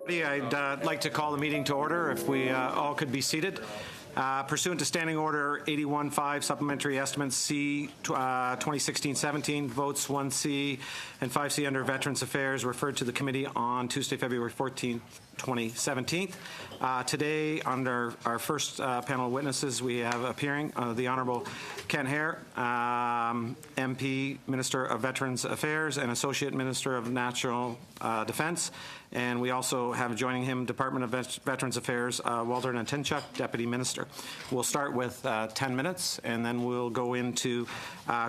I'd like to call the meeting to order if we all could be seated. Pursuant to Standing Order 81-5, Supplementary Estimates C 2016-17, votes 1C and 5C under Veterans Affairs referred to the committee on Tuesday, February 14th, 2017. Today, under our first panel of witnesses, we have appearing the Honourable Ken Hare, MP, Minister of Veterans Affairs and Associate Minister of National Defence. And we also have joining him Department of Veterans Affairs, Waldron Antinchuk, Deputy Minister. We'll start with 10 minutes and then we'll go into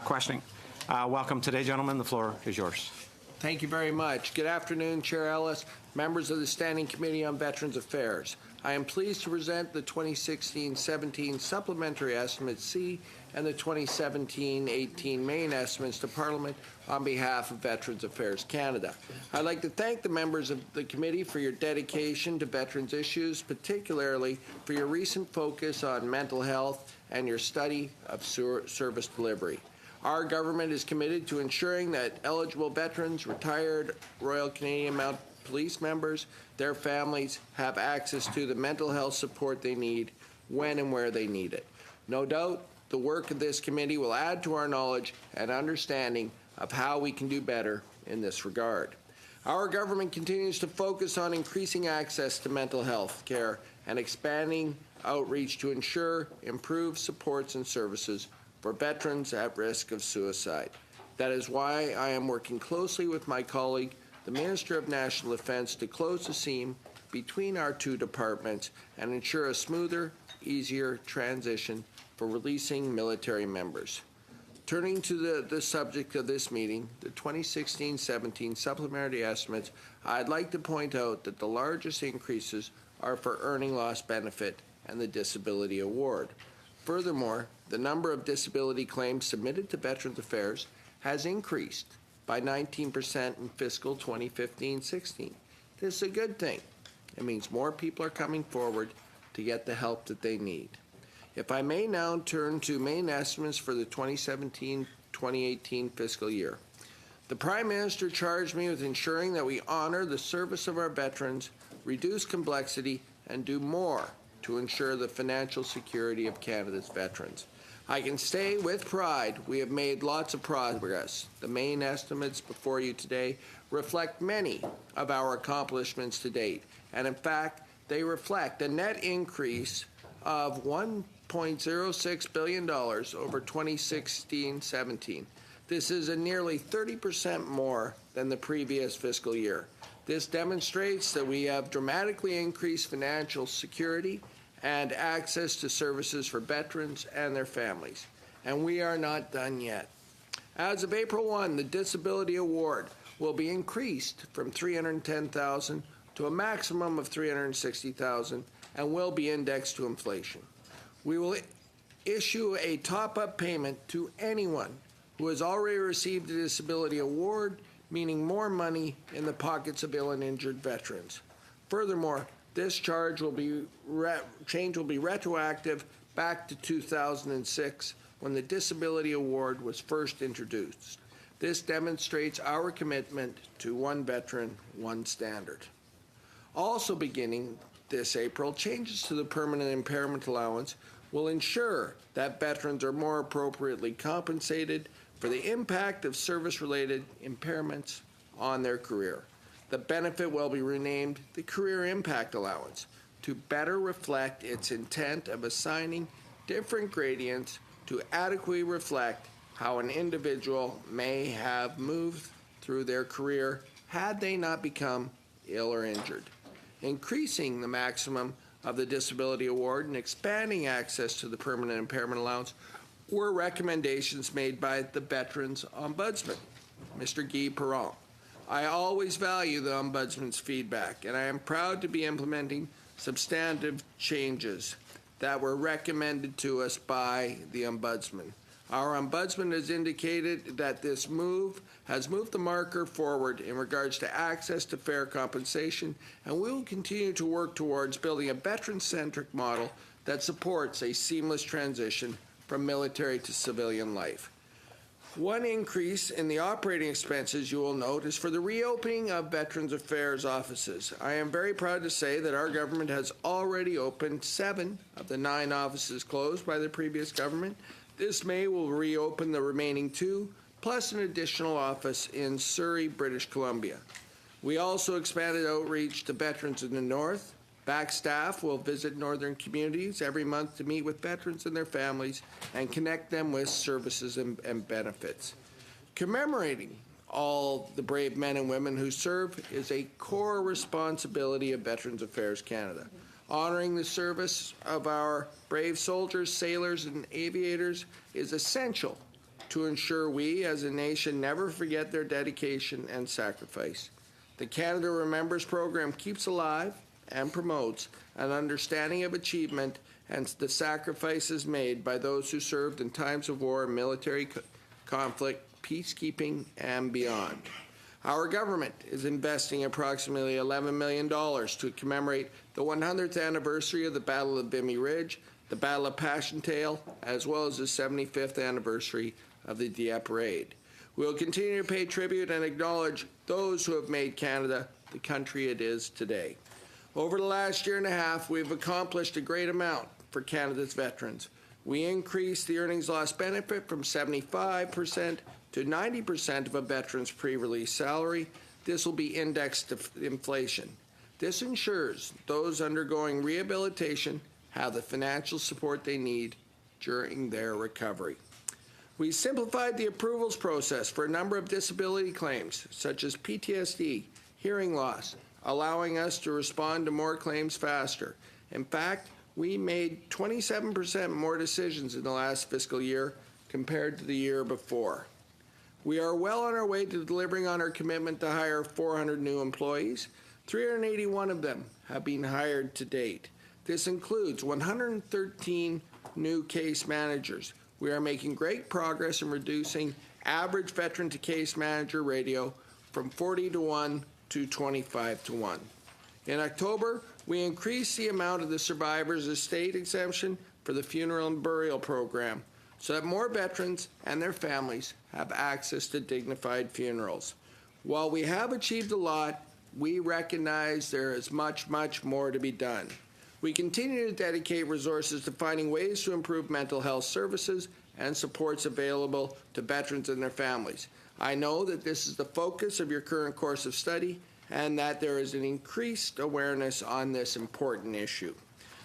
questioning. Welcome today, gentlemen. The floor is yours. Thank you very much. Good afternoon, Chair Ellis, members of the Standing Committee on Veterans Affairs. I am pleased to present the 2016-17 Supplementary Estimate C and the 2017-18 Main Estimates to Parliament on behalf of Veterans Affairs Canada. I'd like to thank the members of the committee for your dedication to veterans issues, particularly for your recent focus on mental health and your study of service delivery. Our government is committed to ensuring that eligible veterans, retired Royal Canadian Mounted Police members, their families have access to the mental health support they need when and where they need it. No doubt, the work of this committee will add to our knowledge and understanding of how we can do better in this regard. Our government continues to focus on increasing access to mental health care and expanding outreach to ensure improved supports and services for veterans at risk of suicide. That is why I am working closely with my colleague, the Minister of National Defence, to close the seam between our two departments and ensure a smoother, easier transition for releasing military members. Turning to the subject of this meeting, the 2016-17 supplementary estimates, I'd like to point out that the largest increases are for earning loss benefit and the disability award. Furthermore, the number of disability claims submitted to Veterans Affairs has increased by 19% in fiscal 2015-16. This is a good thing. It means more people are coming forward to get the help that they need. If I may now turn to main estimates for the 2017-2018 fiscal year. The Prime Minister charged me with ensuring that we honor the service of our veterans, reduce complexity, and do more to ensure the financial security of Canada's veterans. I can say with pride we have made lots of progress. The main estimates before you today reflect many of our accomplishments to date, and in fact, they reflect a net increase of $1.06 billion over 2016-17. This is a nearly 30% more than the previous fiscal year. This demonstrates that we have dramatically increased financial security and access to services for veterans and their families. And we are not done yet. As of April 1, the Disability Award will be increased from $310,000 to a maximum of $360,000 and will be indexed to inflation. We will issue a top-up payment to anyone who has already received a disability award, meaning more money in the pockets of ill and injured veterans. Furthermore, this change will be retroactive back to 2006 when the Disability Award was first introduced. This demonstrates our commitment to one veteran, one standard. Also beginning this April, changes to the permanent impairment allowance will ensure that veterans are more appropriately compensated for the impact of service-related impairments on their career. The benefit will be renamed the Career Impact Allowance to better reflect its intent of assigning different gradients to adequately reflect how an individual may have moved through their career had they not become ill or injured. Increasing the maximum of the disability award and expanding access to the permanent impairment allowance were recommendations made by the Veterans Ombudsman, Mr. Guy Perron. I always value the Ombudsman's feedback, and I am proud to be implementing substantive changes that were recommended to us by the Ombudsman. Our Ombudsman has indicated that this move has moved the marker forward in regards to access to fair compensation, and we will continue to work towards building a veteran-centric model that supports a seamless transition from military to civilian life. One increase in the operating expenses you will note is for the reopening of Veterans Affairs offices. I am very proud to say that our government has already opened 7 of the 9 offices closed by the previous government. This May will reopen the remaining 2, plus an additional office in Surrey, British Columbia. We also expanded outreach to veterans in the North. Back staff will visit northern communities every month to meet with veterans and their families and connect them with services and benefits. Commemorating all the brave men and women who serve is a core responsibility of Veterans Affairs Canada. Honoring the service of our brave soldiers, sailors, and aviators is essential to ensure we as a nation never forget their dedication and sacrifice. The Canada Remembers program keeps alive and promotes an understanding of achievement and the sacrifices made by those who served in times of war, military conflict, peacekeeping, and beyond. Our government is investing approximately $11 million to commemorate the 100th anniversary of the Battle of Vimy Ridge, the Battle of Passchendaele, as well as the 75th anniversary of the Dieppe Raid. We will continue to pay tribute and acknowledge those who have made Canada the country it is today. Over the last year and a half, we've accomplished a great amount for Canada's veterans. We increased the earnings loss benefit from 75% to 90% of a veteran's pre-release salary. This will be indexed to inflation. This ensures those undergoing rehabilitation have the financial support they need during their recovery. We simplified the approvals process for a number of disability claims, such as PTSD, hearing loss, allowing us to respond to more claims faster. In fact, we made 27% more decisions in the last fiscal year compared to the year before. We are well on our way to delivering on our commitment to hire 400 new employees. 381 of them have been hired to date. This includes 113 new case managers. We are making great progress in reducing average veteran to case manager ratio from 40 to 1 to 25 to 1. In October, we increased the amount of the survivor's estate exemption for the funeral and burial program so that more veterans and their families have access to dignified funerals. While we have achieved a lot, we recognize there is much, much more to be done. We continue to dedicate resources to finding ways to improve mental health services and supports available to veterans and their families. I know that this is the focus of your current course of study and that there is an increased awareness on this important issue.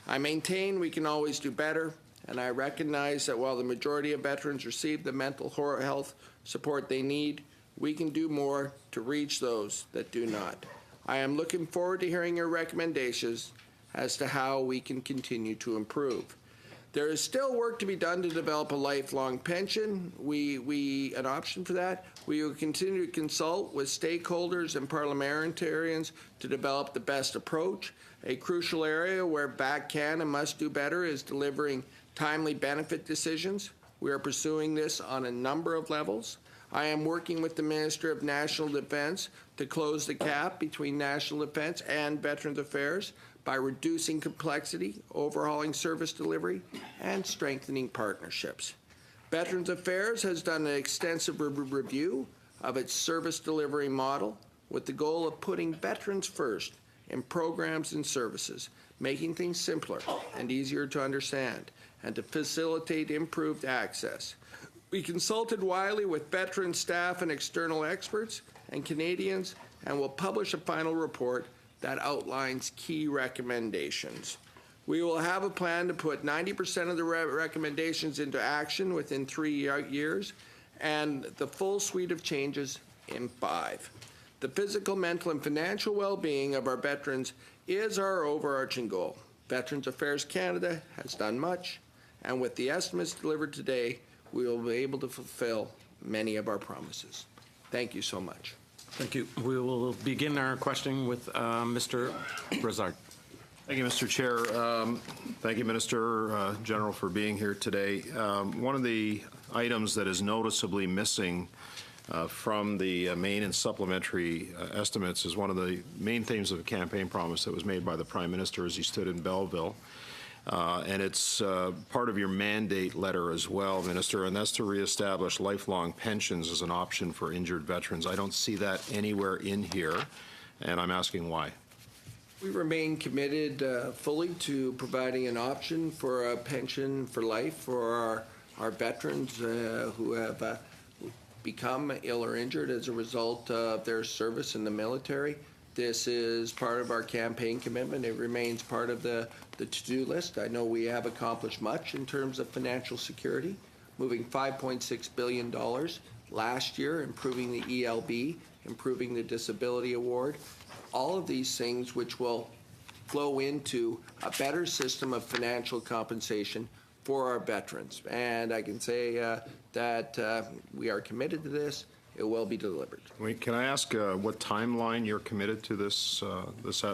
I maintain we can always do better, and I recognize that while the majority of veterans receive the mental health support they need, we can do more to reach those that do not. I am looking forward to hearing your recommendations as to how we can continue to improve. There is still work to be done to develop a lifelong pension. An option for that. We will continue to consult with stakeholders and parliamentarians to develop the best approach. A crucial area where BAC can and must do better is delivering timely benefit decisions. We are pursuing this on a number of levels. I am working with the Minister of National Defence to close the gap between national defence and Veterans Affairs by reducing complexity, overhauling service delivery, and strengthening partnerships. Veterans Affairs has done an extensive review of its service delivery model with the goal of putting veterans first in programs and services, making things simpler and easier to understand, and to facilitate improved access. We consulted widely with veteran staff and external experts and Canadians, and will publish a final report that outlines key recommendations. We will have a plan to put 90% of the recommendations into action within 3 years, and the full suite of changes in 5. The physical, mental, and financial well-being of our veterans is our overarching goal. Veterans Affairs Canada has done much, and with the estimates delivered today, we will be able to fulfill many of our promises. Thank you so much. Thank you. We will begin our questioning with Mr. Brizard. Thank you, Mr. Chair. Thank you, Minister General, for being here today. One of the items that is noticeably missing from the main and supplementary estimates is one of the main themes of the campaign promise that was made by the Prime Minister as he stood in Belleville. and it's part of your mandate letter as well, Minister, and that's to reestablish lifelong pensions as an option for injured veterans. I don't see that anywhere in here, and I'm asking why. We remain committed fully to providing an option for a pension for life for our veterans who have become ill or injured as a result of their service in the military. This is part of our campaign commitment. It remains part of the to-do list. I know we have accomplished much in terms of financial security, moving $5.6 billion last year, improving the ELB, improving the disability award. All of these things which will flow into a better system of financial compensation for our veterans. And I can say that we are committed to this. It will be delivered. Can I ask what timeline you're committed to this,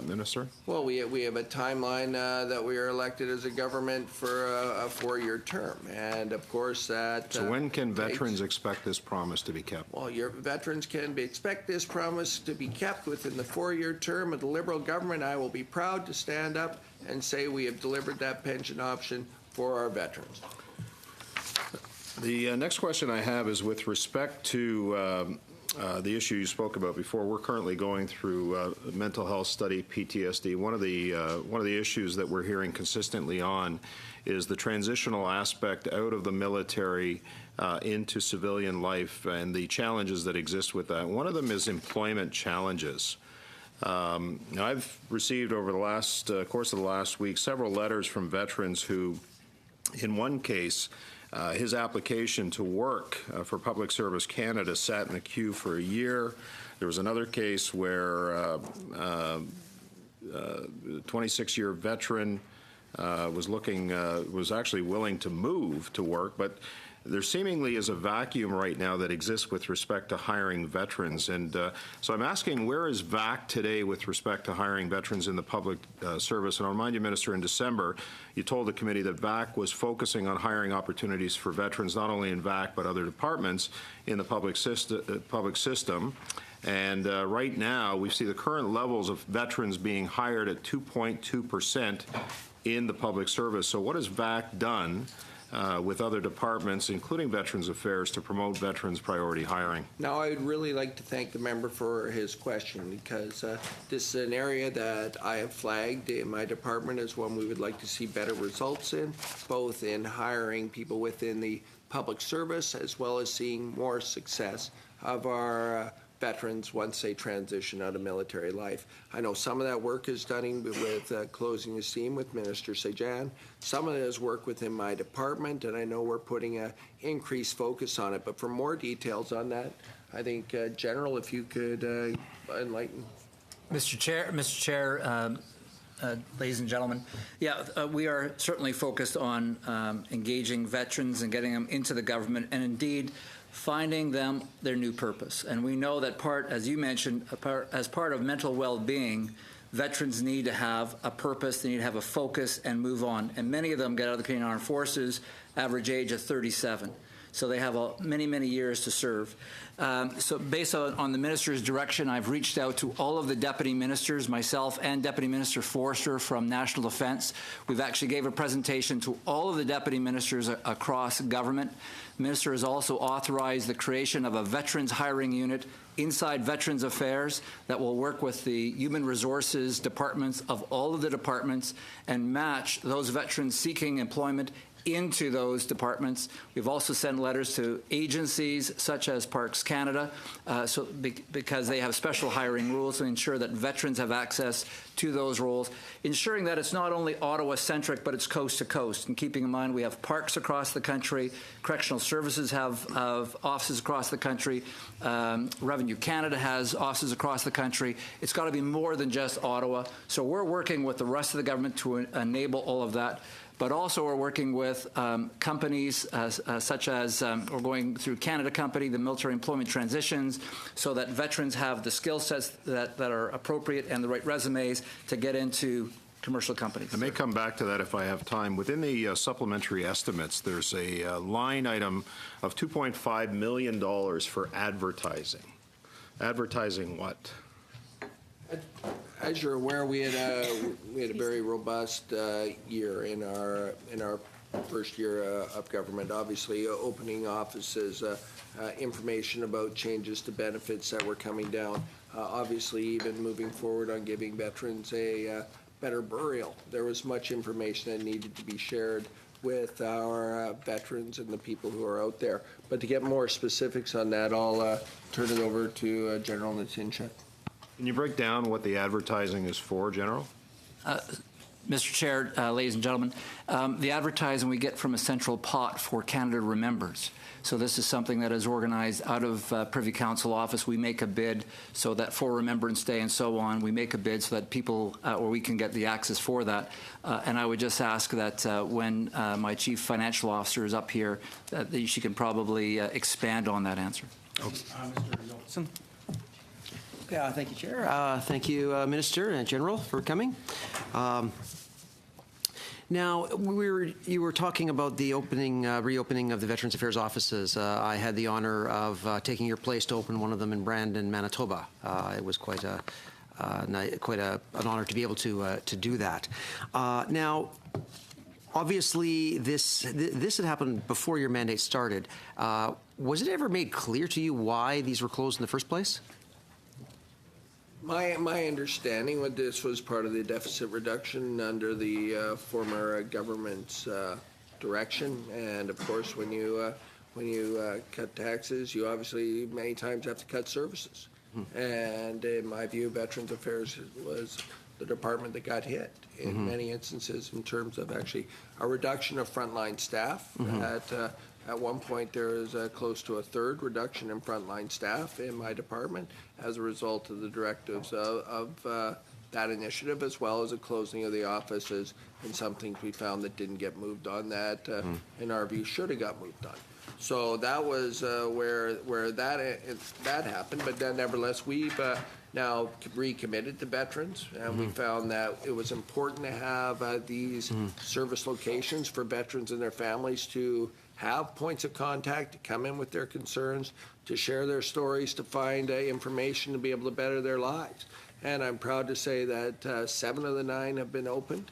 Minister? Well, we have a timeline that we are elected as a government for a 4-year term. And, of course, that... So when can veterans expect this promise to be kept? Well, your veterans can expect this promise to be kept within the 4-year term of the Liberal government. I will be proud to stand up and say we have delivered that pension option for our veterans. The next question I have is with respect to the issue you spoke about before. We're currently going through mental health study, PTSD. One of the issues that we're hearing consistently on is the transitional aspect out of the military into civilian life and the challenges that exist with that. One of them is employment challenges. Now, I've received over the course of the last week several letters from veterans who, in one case, his application to work for Public Service Canada sat in the queue for a year. There was another case where a 26-year veteran was actually willing to move to work, but there seemingly is a vacuum right now that exists with respect to hiring veterans. And so I'm asking, where is VAC today with respect to hiring veterans in the public service? And I'll remind you, Minister, in December, you told the committee that VAC was focusing on hiring opportunities for veterans, not only in VAC, but other departments in the public system. And right now, we see the current levels of veterans being hired at 2.2% in the public service. So what has VAC done with other departments, including Veterans Affairs, to promote veterans priority hiring? Now, I would really like to thank the member for his question, because this is an area that I have flagged in my department as one we would like to see better results in, both in hiring people within the public service as well as seeing more success of our veterans once they transition out of military life. I know some of that work is done with closing the seam with Minister Sajan. Some of it is work within my department, and I know we're putting an increased focus on it. But for more details on that, I think, General, if you could enlighten. Mr. Chair, ladies and gentlemen, we are certainly focused on engaging veterans and getting them into the government, and indeed finding them their new purpose. And we know that as you mentioned, as part of mental well-being, veterans need to have a purpose, they need to have a focus and move on. And many of them get out of the Canadian Armed Forces, average age of 37. So they have many, many years to serve. So based on the minister's direction, I've reached out to all of the deputy ministers, myself and Deputy Minister Forster from National Defence. We've actually gave a presentation to all of the deputy ministers across government. The minister has also authorized the creation of a veterans hiring unit inside Veterans Affairs that will work with the human resources departments of all of the departments and match those veterans seeking employment into those departments. We've also sent letters to agencies such as Parks Canada because they have special hiring rules to ensure that veterans have access to those roles, ensuring that it's not only Ottawa-centric, but it's coast to coast. And keeping in mind we have parks across the country, Correctional Services have offices across the country, Revenue Canada has offices across the country. It's got to be more than just Ottawa. So we're working with the rest of the government to enable all of that. But also we're working with companies such as we're going through Canada Company, the military employment transitions, so that veterans have the skill sets that are appropriate and the right resumes to get into commercial companies. I may come back to that if I have time. Within the supplementary estimates, there's a line item of $2.5 million for advertising. Advertising what? As you're aware, we had a very robust year in our first year of government. Obviously, opening offices, information about changes to benefits that were coming down. Obviously, even moving forward on giving veterans a better burial. There was much information that needed to be shared with our veterans and the people who are out there. But to get more specifics on that, I'll turn it over to General Natinchuk. Can you break down what the advertising is for, General? Mr. Chair, ladies and gentlemen, the advertising we get from a central pot for Canada Remembers. So this is something that is organized out of Privy Council office. We make a bid so that for Remembrance Day and so on, we make a bid so that people, or we can get the access for that. And I would just ask that when my Chief Financial Officer is up here, that she can probably expand on that answer. Mr. Yeltsin. Yeah, thank you, Chair. Thank you, Minister and General, for coming. Now, you were talking about the reopening of the Veterans Affairs offices. I had the honor of taking your place to open one of them in Brandon, Manitoba. It was quite an honor to be able to do that. Now, obviously, this had happened before your mandate started. Was it ever made clear to you why these were closed in the first place? My understanding with this was part of the deficit reduction under the former government's direction, and of course, when you cut taxes, you obviously many times have to cut services. And in my view, Veterans Affairs was the department that got hit in many instances in terms of actually a reduction of frontline staff. At one point, there was close to a third reduction in frontline staff in my department as a result of the directives of that initiative, as well as the closing of the offices and some things we found that didn't get moved on that, in our view, should have got moved on. So that was where that happened. But then, nevertheless, we've now recommitted to veterans, and we found that it was important to have these service locations for veterans and their families to have points of contact, to come in with their concerns, to share their stories, to find information to be able to better their lives. And I'm proud to say that 7 of the 9 have been opened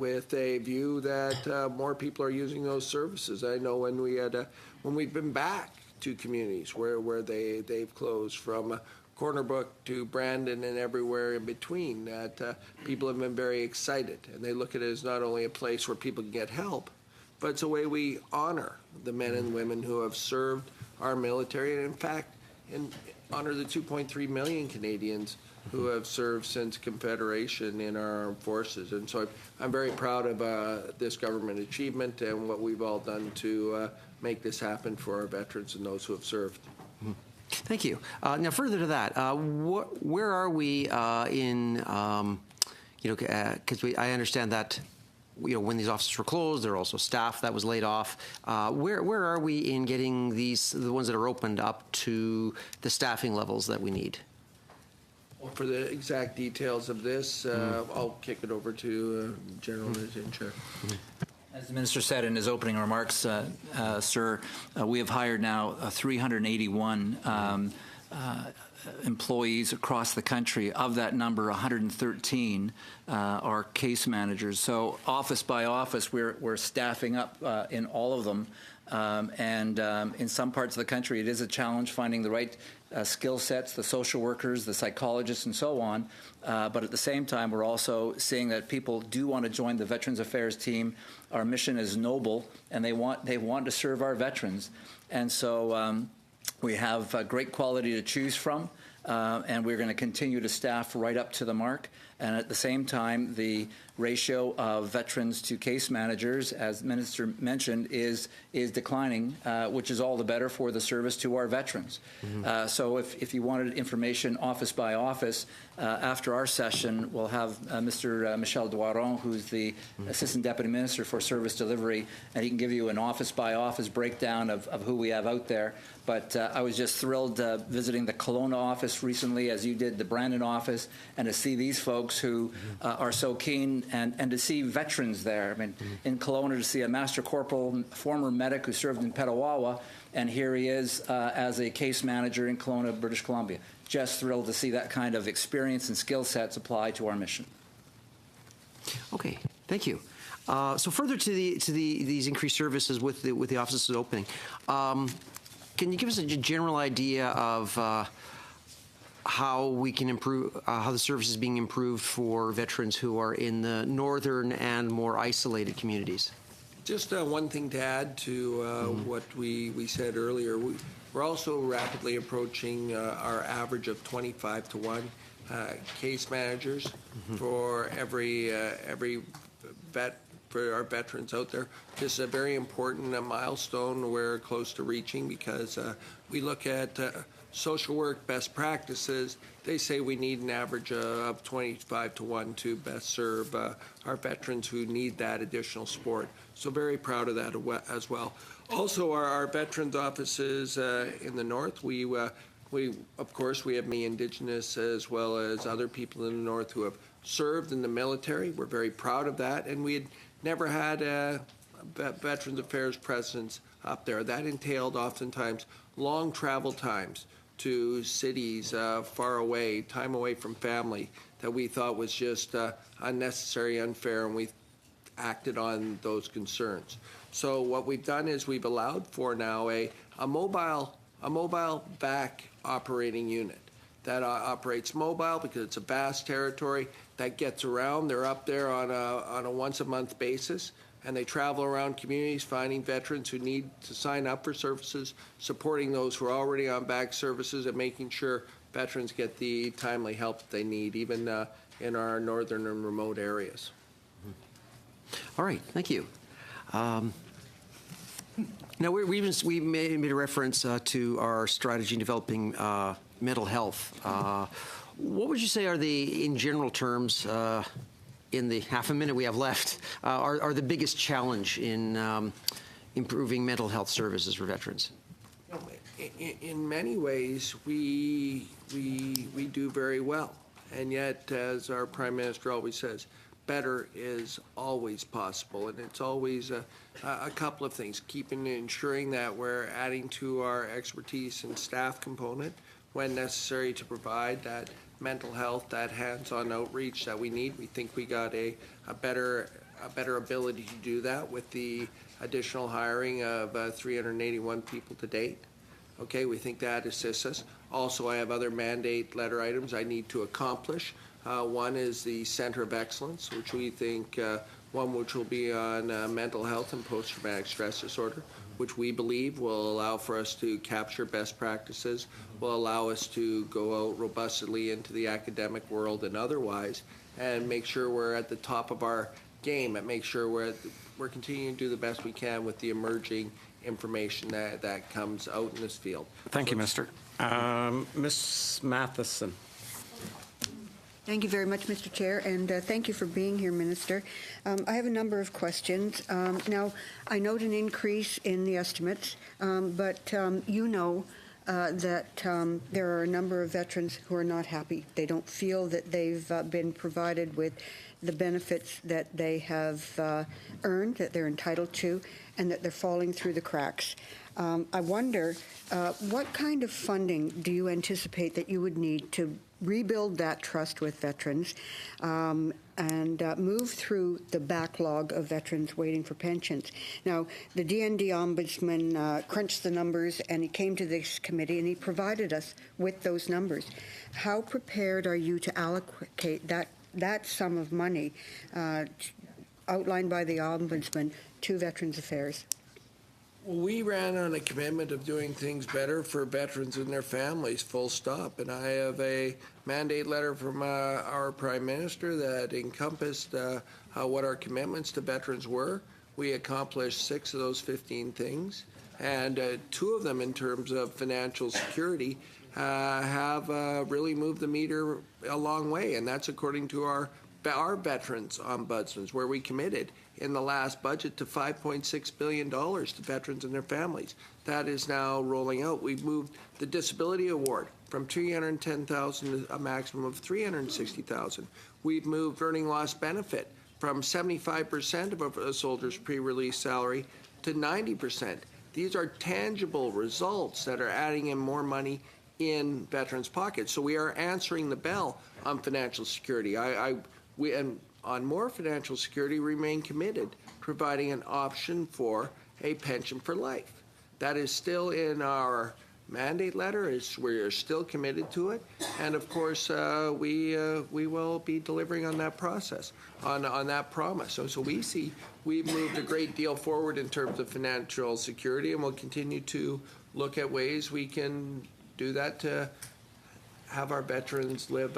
with a view that more people are using those services. I know when we've been back to communities where they've closed, from Corner Brook to Brandon and everywhere in between, that people have been very excited. And they look at it as not only a place where people can get help, but it's a way we honor the men and women who have served our military, and in fact, honor the 2.3 million Canadians who have served since Confederation in our armed forces. And so I'm very proud of this government achievement and what we've all done to make this happen for our veterans and those who have served. Thank you. Now, further to that, where are we in, because I understand that when these offices were closed, there were also staff that was laid off. Where are we in getting the ones that are opened up to the staffing levels that we need? Well, for the exact details of this, I'll kick it over to General Natinchuk. As the Minister said in his opening remarks, sir, we have hired now 381 employees across the country. Of that number, 113 are case managers. So office by office, we're staffing up in all of them. And in some parts of the country, it is a challenge finding the right skill sets, the social workers, the psychologists, and so on. But at the same time, we're also seeing that people do want to join the Veterans Affairs team. Our mission is noble, and they want to serve our veterans. And so we have great quality to choose from, and we're going to continue to staff right up to the mark. And at the same time, the ratio of veterans to case managers, as the Minister mentioned, is declining, which is all the better for the service to our veterans. So if you wanted information office by office, after our session, we'll have Mr. Michel Doiron, who's the Assistant Deputy Minister for Service Delivery, and he can give you an office by office breakdown of who we have out there. But I was just thrilled visiting the Kelowna office recently, as you did the Brandon office, and to see these folks who are so keen, and to see veterans there. I mean, in Kelowna, to see a Master Corporal, former medic who served in Petawawa, and here he is as a case manager in Kelowna, British Columbia. just thrilled to see that kind of experience and skill sets apply to our mission. Okay, thank you. So further to these increased services with the offices opening, can you give us a general idea of how we can improve, how the service is being improved for veterans who are in the northern and more isolated communities? Just one thing to add to what we said earlier. We're also rapidly approaching our average of 25 to 1 case managers for every vet, for our veterans out there. This is a very important milestone we're close to reaching, because we look at social work best practices. They say we need an average of 25 to 1 to best serve our veterans who need that additional support. So very proud of that as well. Also, our veterans offices in the north, we of course, we have many Indigenous as well as other people in the north who have served in the military. We're very proud of that, and we had never had a Veterans Affairs presence up there. That entailed oftentimes long travel times to cities far away, time away from family, that we thought was just unnecessary, unfair, and we acted on those concerns. So what we've done is we've allowed for now a mobile VAC operating unit that operates mobile, because it's a vast territory that gets around. They're up there on a once-a-month basis, and they travel around communities finding veterans who need to sign up for services, supporting those who are already on VAC services, and making sure veterans get the timely help that they need, even in our northern and remote areas. All right, thank you. Now, we made a reference to our strategy in developing mental health. What would you say are in general terms, in the half a minute we have left, are the biggest challenge in improving mental health services for veterans? In many ways, we do very well, and yet, as our Prime Minister always says, better is always possible, and it's always a couple of things. Ensuring that we're adding to our expertise and staff component when necessary to provide that mental health, that hands-on outreach that we need. We think we got a better ability to do that with the additional hiring of 381 people to date. Okay, we think that assists us. Also, I have other mandate letter items I need to accomplish. One is the Center of Excellence, which we think, which will be on mental health and post-traumatic stress disorder, which we believe will allow for us to capture best practices, will allow us to go out robustly into the academic world and otherwise, and make sure we're at the top of our game, and make sure we're continuing to do the best we can with the emerging information that comes out in this field. Thank you, Mr. Ms. Matheson. Thank you very much, Mr. Chair, and thank you for being here, Minister. I have a number of questions. Now, I note an increase in the estimates, but you know that there are a number of veterans who are not happy. They don't feel that they've been provided with the benefits that they have earned, that they're entitled to, and that they're falling through the cracks. I wonder, what kind of funding do you anticipate that you would need to rebuild that trust with veterans and move through the backlog of veterans waiting for pensions? Now, the DND Ombudsman crunched the numbers, and he came to this committee and he provided us with those numbers. How prepared are you to allocate that sum of money outlined by the Ombudsman to Veterans Affairs? We ran on a commitment of doing things better for veterans and their families, full stop. And I have a mandate letter from our Prime Minister that encompassed what our commitments to veterans were. We accomplished 6 of those 15 things, and 2 of them in terms of financial security have really moved the meter a long way, and that's according to our veterans ombudsmans, where we committed in the last budget to $5.6 billion to veterans and their families. That is now rolling out. We've moved the disability award from $310,000 to a maximum of $360,000. We've moved earning loss benefit from 75% of a soldier's pre-release salary to 90%. These are tangible results that are adding in more money in veterans' pockets. So we are answering the bell on financial security. We and on more financial security, remain committed to providing an option for a pension for life. That is still in our mandate letter. We're still committed to it, and of course we will be delivering on that process, on that promise. So we see we've moved a great deal forward in terms of financial security, and we'll continue to look at ways we can do that to have our veterans live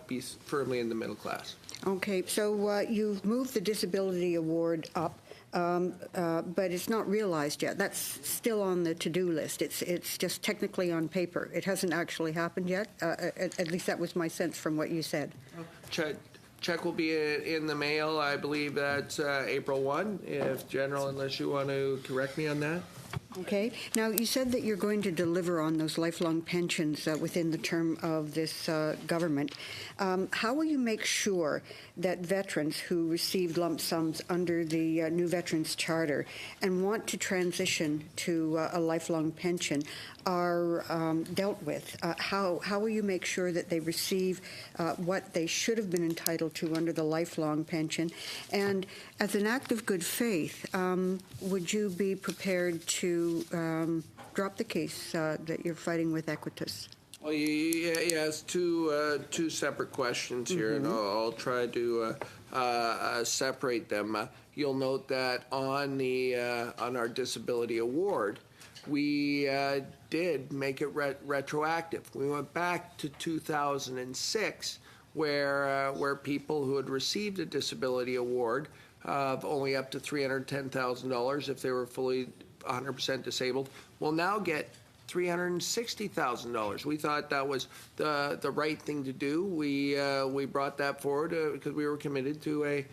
be firmly in the middle class. Okay, so you've moved the disability award up, but it's not realized yet. That's still on the to-do list. It's just technically on paper. It hasn't actually happened yet. At least that was my sense from what you said. Check will be in the mail. I believe that's April 1. If General, unless you want to correct me on that. Okay. Now, you said that you're going to deliver on those lifelong pensions within the term of this government. How will you make sure that veterans who received lump sums under the new Veterans Charter and want to transition to a lifelong pension are dealt with? How will you make sure that they receive what they should have been entitled to under the lifelong pension? And as an act of good faith, would you be prepared to drop the case that you're fighting with Equitas? Well, yes, two separate questions here, and I'll try to separate them. You'll note that on our disability award, we did make it retroactive. We went back to 2006, where people who had received a disability award of only up to $310,000 if they were fully 100% disabled will now get $360,000. We thought that was the right thing to do. We brought that forward because we were committed to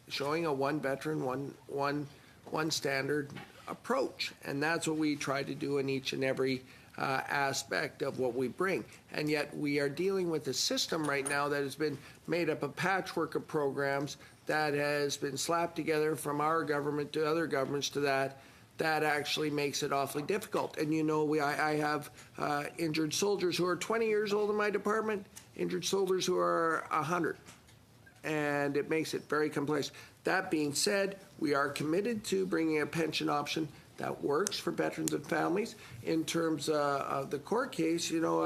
showing a one veteran, one standard approach, and that's what we try to do in each and every aspect of what we bring. And yet we are dealing with a system right now that has been made up of patchwork of programs that has been slapped together from our government to other governments to that actually makes it awfully difficult. And you know, I have injured soldiers who are 20 years old in my department, injured soldiers who are 100, and it makes it very complex. That being said, we are committed to bringing a pension option that works for veterans and families. In terms of the court case, you know,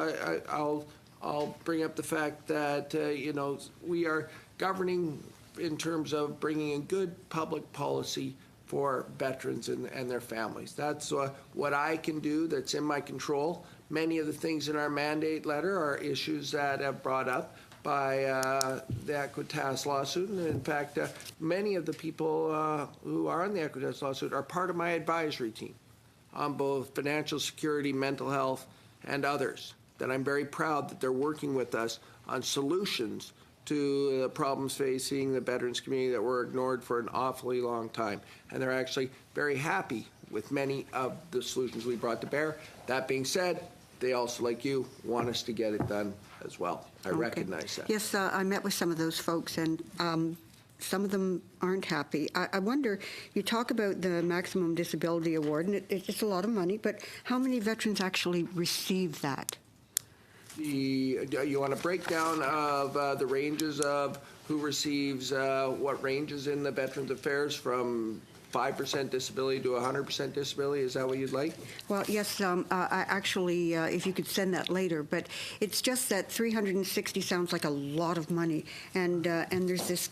I'll bring up the fact that you know, we are governing in terms of bringing in good public policy for veterans and their families. That's what I can do that's in my control. Many of the things in our mandate letter are issues that have brought up by the Equitas lawsuit. And in fact, many of the people who are on the Equitas lawsuit are part of my advisory team on both financial security, mental health, and others, that I'm very proud that they're working with us on solutions to the problems facing the veterans community that were ignored for an awfully long time. And they're actually very happy with many of the solutions we brought to bear. That being said, they also, like you, want us to get it done as well. I recognize that. Yes, I met with some of those folks, and some of them aren't happy. I wonder, you talk about the maximum disability award, and it's a lot of money, but how many veterans actually receive that? You want a breakdown of the ranges of who receives what ranges in the Veterans Affairs from 5% disability to 100% disability? Is that what you'd like? Well, yes, I actually, if you could send that later, but it's just that 360 sounds like a lot of money, and there's this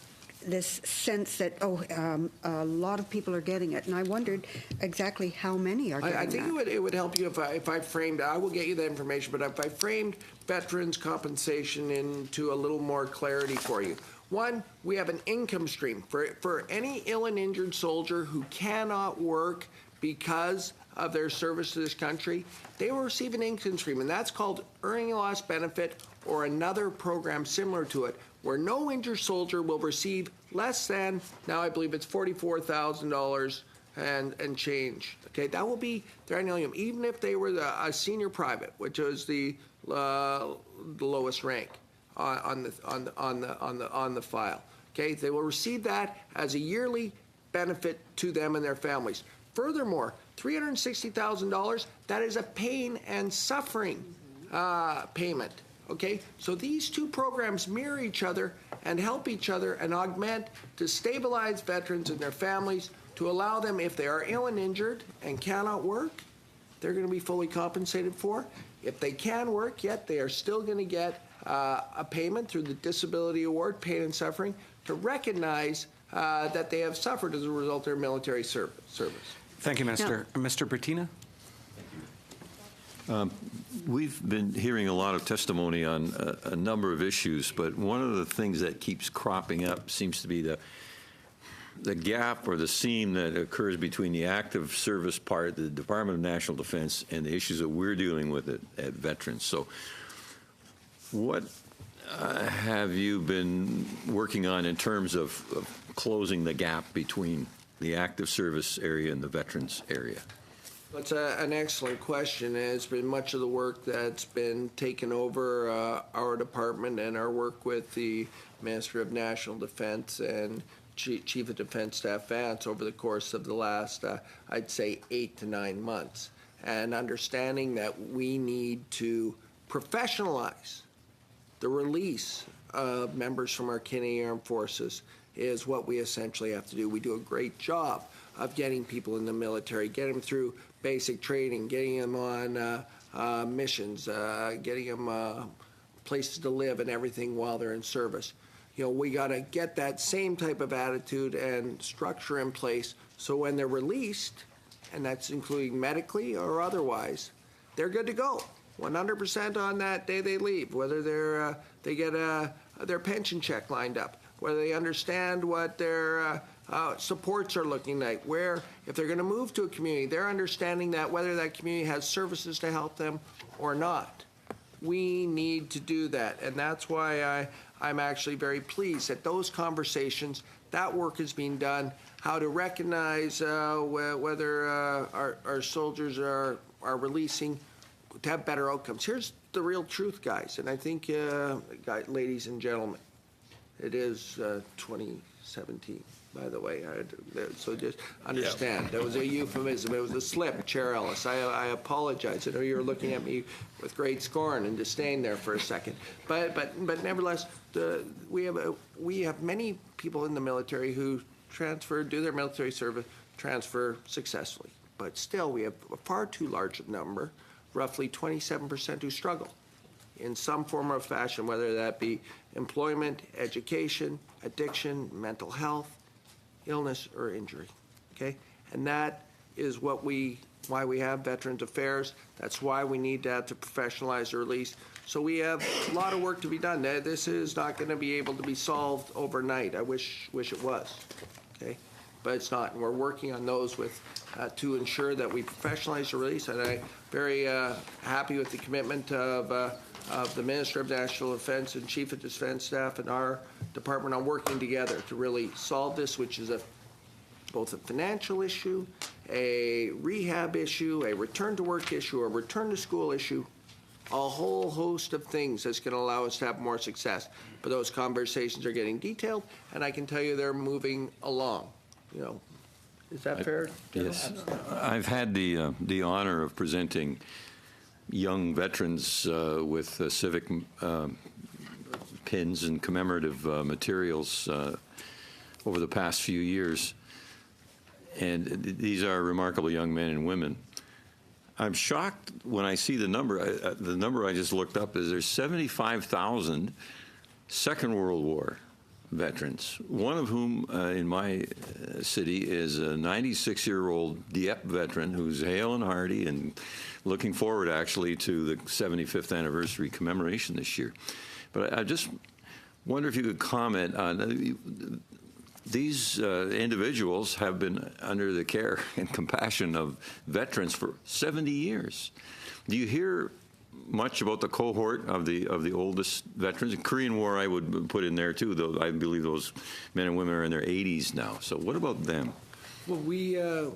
sense that, a lot of people are getting it, and I wondered exactly how many are getting I think that. it would help you if I framed, I will get you the information, but if I framed veterans compensation into a little more clarity for you. One, we have an income stream. For any ill and injured soldier who cannot work because of their service to this country, they will receive an income stream, and that's called earning loss benefit or another program similar to it, where no injured soldier will receive less than, now I believe it's $44,000 and change. Okay, that will be their annual income, even if they were a senior private, which is the lowest rank on the file. Okay, they will receive that as a yearly benefit to them and their families. Furthermore, $360,000, that is a pain and suffering payment. Okay, so these two programs mirror each other and help each other and augment to stabilize veterans and their families, to allow them, if they are ill and injured and cannot work, they're going to be fully compensated for. If they can work, yet they are still going to get a payment through the disability award, pain and suffering, to recognize that they have suffered as a result of their military service. Thank you, Minister. Mr. Bertina? We've been hearing a lot of testimony on a number of issues, but one of the things that keeps cropping up seems to be the gap or the seam that occurs between the active service part, the Department of National Defense, and the issues that we're dealing with at veterans. So what have you been working on in terms of closing the gap between the active service area and the veterans area? That's an excellent question. It's been much of the work that's been taken over our department and our work with the Minister of National Defense and Chief of Defense Staff Vance over the course of the last, I'd say, 8 to 9 months. And understanding that we need to professionalize the release of members from our Canadian Armed Forces is what we essentially have to do. We do a great job of getting people in the military, getting them through basic training, getting them on missions, getting them places to live and everything while they're in service. You know, we got to get that same type of attitude and structure in place so when they're released, and that's including medically or otherwise, they're good to go. 100% on that day they leave, whether they get their pension check lined up, whether they understand what their supports are looking like, where if they're going to move to a community, they're understanding that whether that community has services to help them or not. We need to do that, and that's why I'm actually very pleased that those conversations, that work is being done, how to recognize whether our soldiers are releasing to have better outcomes. Here's the real truth, guys, and I think, ladies and gentlemen, it is 2017. By the way, so just understand, that was a euphemism. It was a slip, Chair Ellis. I apologize. I know you were looking at me with great scorn and disdain there for a second. But nevertheless, we have many people in the military who do their military service, transfer successfully. But still, we have a far too large a number, roughly 27%, who struggle in some form or fashion, whether that be employment, education, addiction, mental health, illness or injury, okay? And that is why we have Veterans Affairs. That's why we need to professionalize the release. So we have a lot of work to be done. This is not going to be able to be solved overnight. I wish it was, okay? But it's not, and we're working on those to ensure that we professionalize the release. And I'm very happy with the commitment of the Minister of National Defense and Chief of Defense Staff and our department on working together to really solve this, which is both a financial issue, a rehab issue, a return to work issue, a return to school issue, a whole host of things that's going to allow us to have more success. But those conversations are getting detailed, and I can tell you they're moving along. You know, is that fair? Yes. I've had the honor of presenting young veterans with civic pins and commemorative materials over the past few years. And these are remarkable young men and women. I'm shocked when I see the number. The number I just looked up is there's 75,000 Second World War veterans, one of whom in my city is a 96-year-old Dieppe veteran who's hale and hearty and looking forward actually to the 75th anniversary commemoration this year. But I just wonder if you could comment on these individuals have been under the care and compassion of veterans for 70 years. Do you hear much about the cohort of the oldest veterans? The Korean War I would put in there too, though I believe those men and women are in their 80s now. So what about them? Well, we're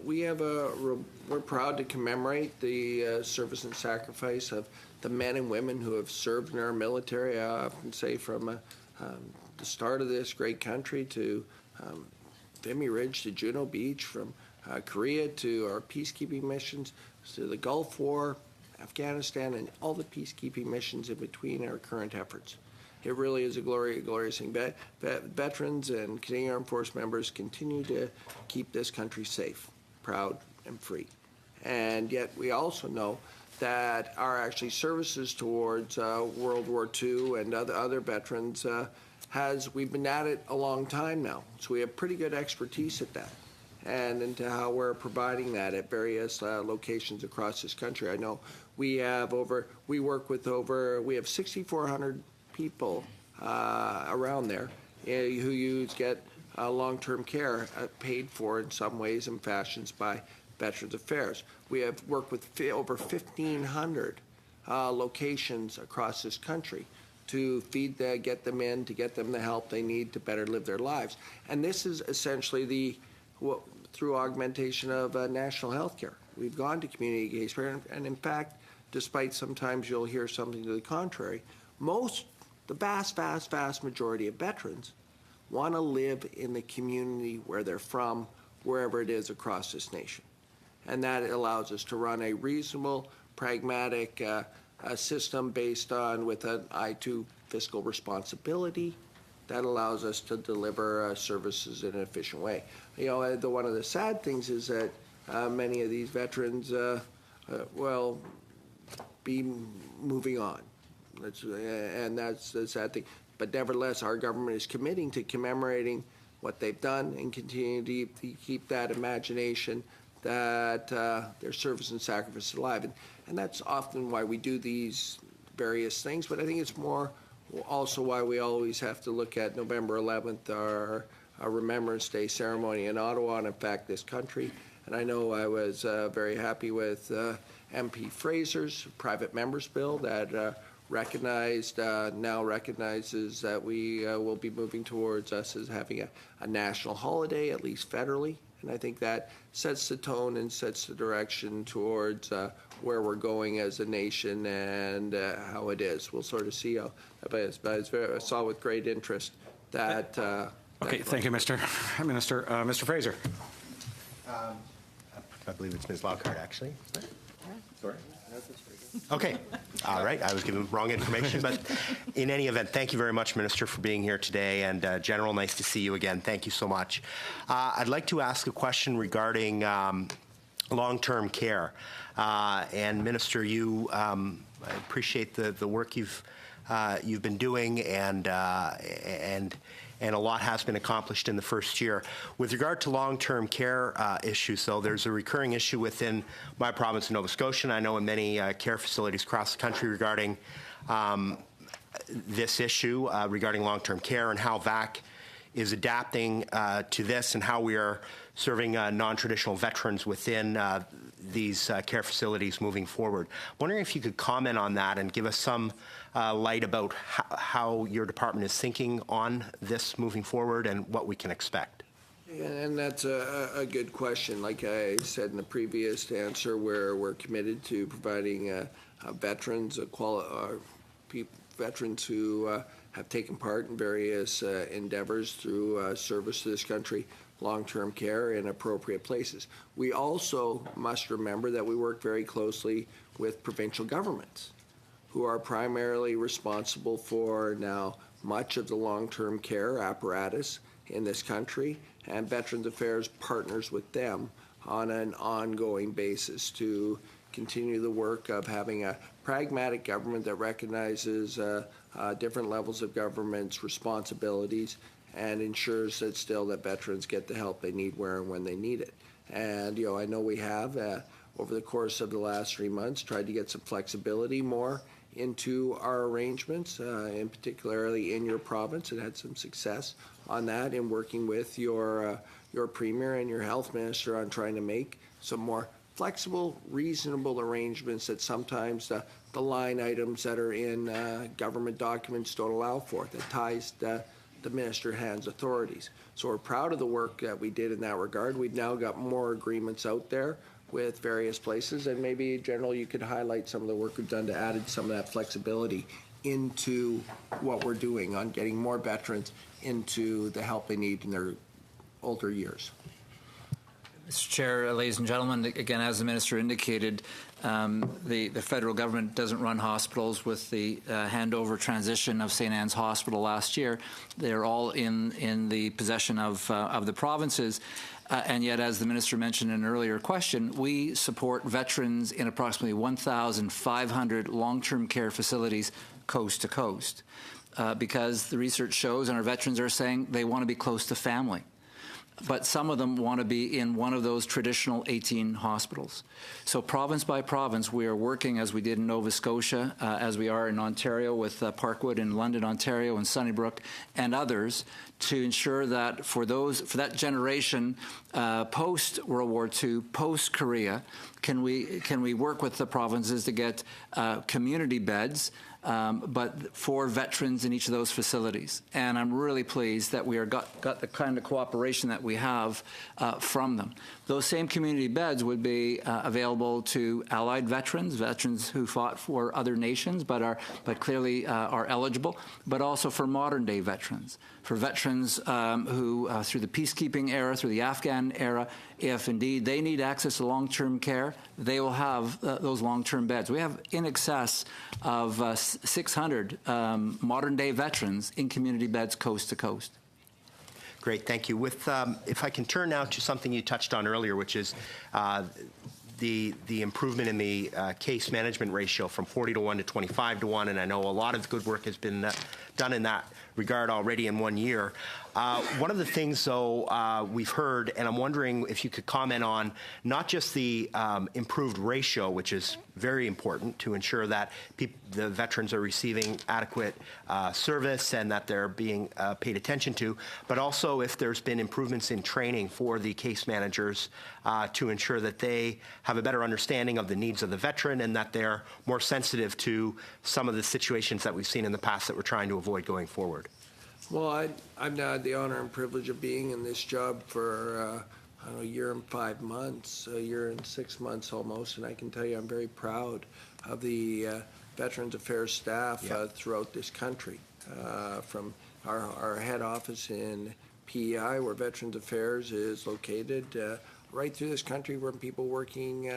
proud to commemorate the service and sacrifice of the men and women who have served in our military. I often say from the start of this great country to Vimy Ridge to Juno Beach, from Korea to our peacekeeping missions to the Gulf War, Afghanistan, and all the peacekeeping missions in between our current efforts. It really is a glorious thing. Veterans and Canadian Armed Force members continue to keep this country safe, proud, and free. And yet we also know that our actually services towards World War II and other veterans we've been at it a long time now. So we have pretty good expertise at that and into how we're providing that at various locations across this country. I know we have we have 6,400 people around there who get long-term care paid for in some ways and fashions by Veterans Affairs. We have worked with over 1,500 locations across this country to get them in, to get them the help they need to better live their lives. And this is essentially through augmentation of national health care. We've gone to community case care, and in fact, despite sometimes you'll hear something to the contrary, the vast majority of veterans want to live in the community where they're from, wherever it is across this nation. And that allows us to run a reasonable, pragmatic system based on with an eye to fiscal responsibility that allows us to deliver services in an efficient way. You know, one of the sad things is that many of these veterans will be moving on. And that's the sad thing. But nevertheless, our government is committing to commemorating what they've done and continue to keep that imagination that their service and sacrifice is alive. And that's often why we do these various things, but I think it's more also why we always have to look at November 11th, our Remembrance Day ceremony in Ottawa, and in fact this country. And I know I was very happy with MP Fraser's private members bill that now recognizes that we will be moving towards us as having a national holiday, at least federally. And I think that sets the tone and sets the direction towards where we're going as a nation and how it is. We'll sort of see how, but I saw with great interest that. Okay, thank you, Mr. Minister. Mr. Fraser. I believe it's Ms. Lockhart, actually. Sorry. Okay. All right. I was given wrong information, but in any event, thank you very much, Minister, for being here today. And General, nice to see you again. Thank you so much. I'd like to ask a question regarding long-term care. And Minister, I appreciate the work you've been doing, and a lot has been accomplished in the first year. With regard to long-term care issues, though, there's a recurring issue within my province of Nova Scotia, and I know in many care facilities across the country regarding this issue regarding long-term care and how VAC is adapting to this and how we are serving non-traditional veterans within these care facilities moving forward. Wondering if you could comment on that and give us some light about how your department is thinking on this moving forward and what we can expect. And that's a good question. Like I said in the previous answer, we're committed to providing veterans, veterans who have taken part in various endeavors through service to this country, long-term care in appropriate places. We also must remember that we work very closely with provincial governments, who are primarily responsible for now much of the long-term care apparatus in this country, and Veterans Affairs partners with them on an ongoing basis to continue the work of having a pragmatic government that recognizes different levels of government's responsibilities and ensures that still that veterans get the help they need where and when they need it. And I know we have over the course of the last 3 months tried to get some flexibility more into our arrangements, and particularly in your province, and had some success on that in working with your Premier and your Health Minister on trying to make some more flexible, reasonable arrangements that sometimes the line items that are in government documents don't allow for, that ties the Minister hands authorities. So we're proud of the work that we did in that regard. We've now got more agreements out there with various places, and maybe, General, you could highlight some of the work we've done to add some of that flexibility into what we're doing on getting more veterans into the help they need in their older years. Mr. Chair, ladies and gentlemen, again, as the minister indicated, the federal government doesn't run hospitals. With the handover transition of St. Anne's Hospital last year, they're all in the possession of the provinces. And yet, as the minister mentioned in an earlier question, we support veterans in approximately 1,500 long-term care facilities coast to coast because the research shows, and our veterans are saying, they want to be close to family. But some of them want to be in one of those traditional 18 hospitals. So province by province, we are working, as we did in Nova Scotia, as we are in Ontario with Parkwood in London, Ontario, and Sunnybrook, and others, to ensure that for that generation post-World War II, post-Korea, can we work with the provinces to get community beds, but for veterans in each of those facilities. And I'm really pleased that we got the kind of cooperation that we have from them. Those same community beds would be available to allied veterans who fought for other nations but clearly are eligible, but also for modern day veterans. For veterans who, through the peacekeeping era, through the Afghan era, if indeed they need access to long-term care, they will have those long-term beds. We have in excess of 600 modern-day veterans in community beds coast to coast. Great, thank you. If I can turn now to something you touched on earlier, which is the improvement in the case management ratio from 40-to-1 to 25-to-1, and I know a lot of good work has been done in that regard already in 1 year. One of the things, though, we've heard, and I'm wondering if you could comment on not just the improved ratio, which is very important to ensure that the veterans are receiving adequate service and that they're being paid attention to, but also if there's been improvements in training for the case managers to ensure that they have a better understanding of the needs of the veteran and that they're more sensitive to some of the situations that we've seen in the past that we're trying to avoid going forward. Well, I've now had the honor and privilege of being in this job for I don't know, a year and 5 months, a year and 6 months almost, and I can tell you I'm very proud of the Veterans Affairs staff throughout this country, from our head office in PEI, where Veterans Affairs is located, right through this country, where people working